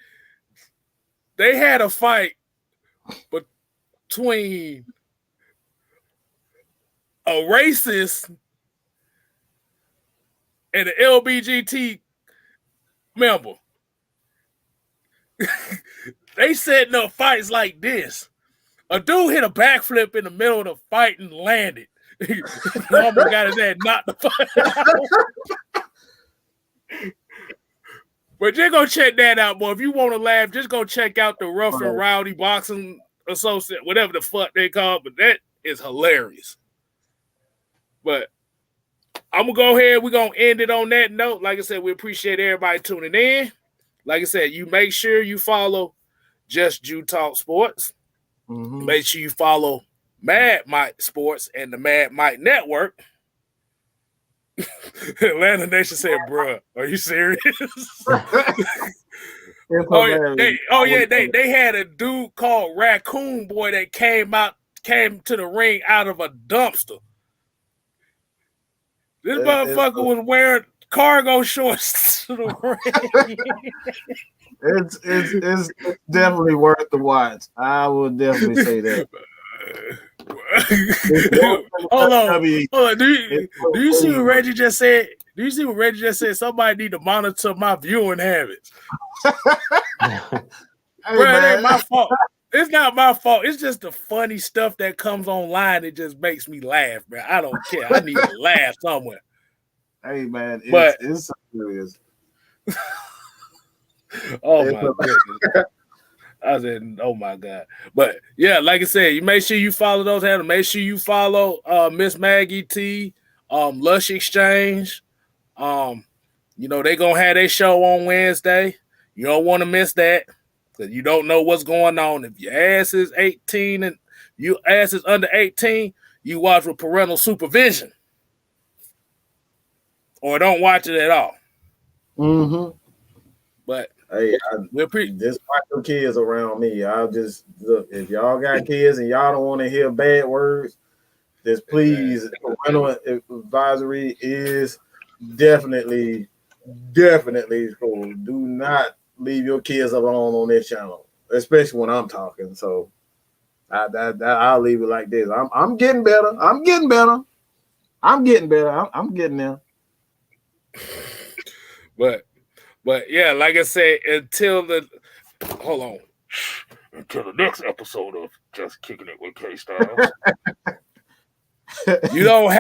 they had a fight between a racist and an LBGT member. They setting up fights like this. A dude hit a backflip in the middle of the fight and landed. Almost got his head knocked the fight out. But just go check that out, boy. If you want to laugh, just go check out the Rough and Rowdy Boxing Associate, whatever the fuck they call it. But that is hilarious. But I'm going to go ahead. We're going to end it on that note. Like I said, we appreciate everybody tuning in. Like I said, you make sure you follow Just Jew Talk Sports. Mm-hmm. Make sure you follow Mad Mike Sports and the Mad Mike Network. Atlanta Nation said, bruh, are you serious? They had a dude called Raccoon Boy that came to the ring out of a dumpster. This motherfucker was wearing cargo shorts to the ring. It's definitely worth the watch. I would definitely say that. Hold on. Do you see what Reggie just said? Do you see what Reggie just said? Somebody need to monitor my viewing habits. Bro, it ain't my fault. It's not my fault. It's just the funny stuff that comes online. It just makes me laugh, bro. I don't care. I need to laugh somewhere. Hey, man. It's so serious. Oh, my goodness. I said, oh, my God. But, yeah, like I said, you make sure you follow those handles. Make sure you follow Miss Maggie T, Lush Exchange. You know, they going to have their show on Wednesday. You don't want to miss that because you don't know what's going on. If your ass is 18 and your ass is under 18, you watch with parental supervision. Or don't watch it at all. Mm-hmm. But hey, just watch your kids around me. I'll just look. If y'all got kids and y'all don't want to hear bad words, just please, parental advisory is definitely cool. Do not leave your kids alone on this channel, especially when I'm talking. So I'll leave it like this. I'm getting better. I'm getting there. But yeah, like I said, until the next episode of Just Kicking It with Kstylz. You don't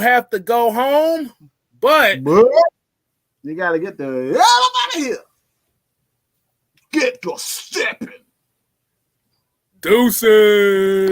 have to go home, but you gotta get the hell out of here. Get your stepping. Deuces.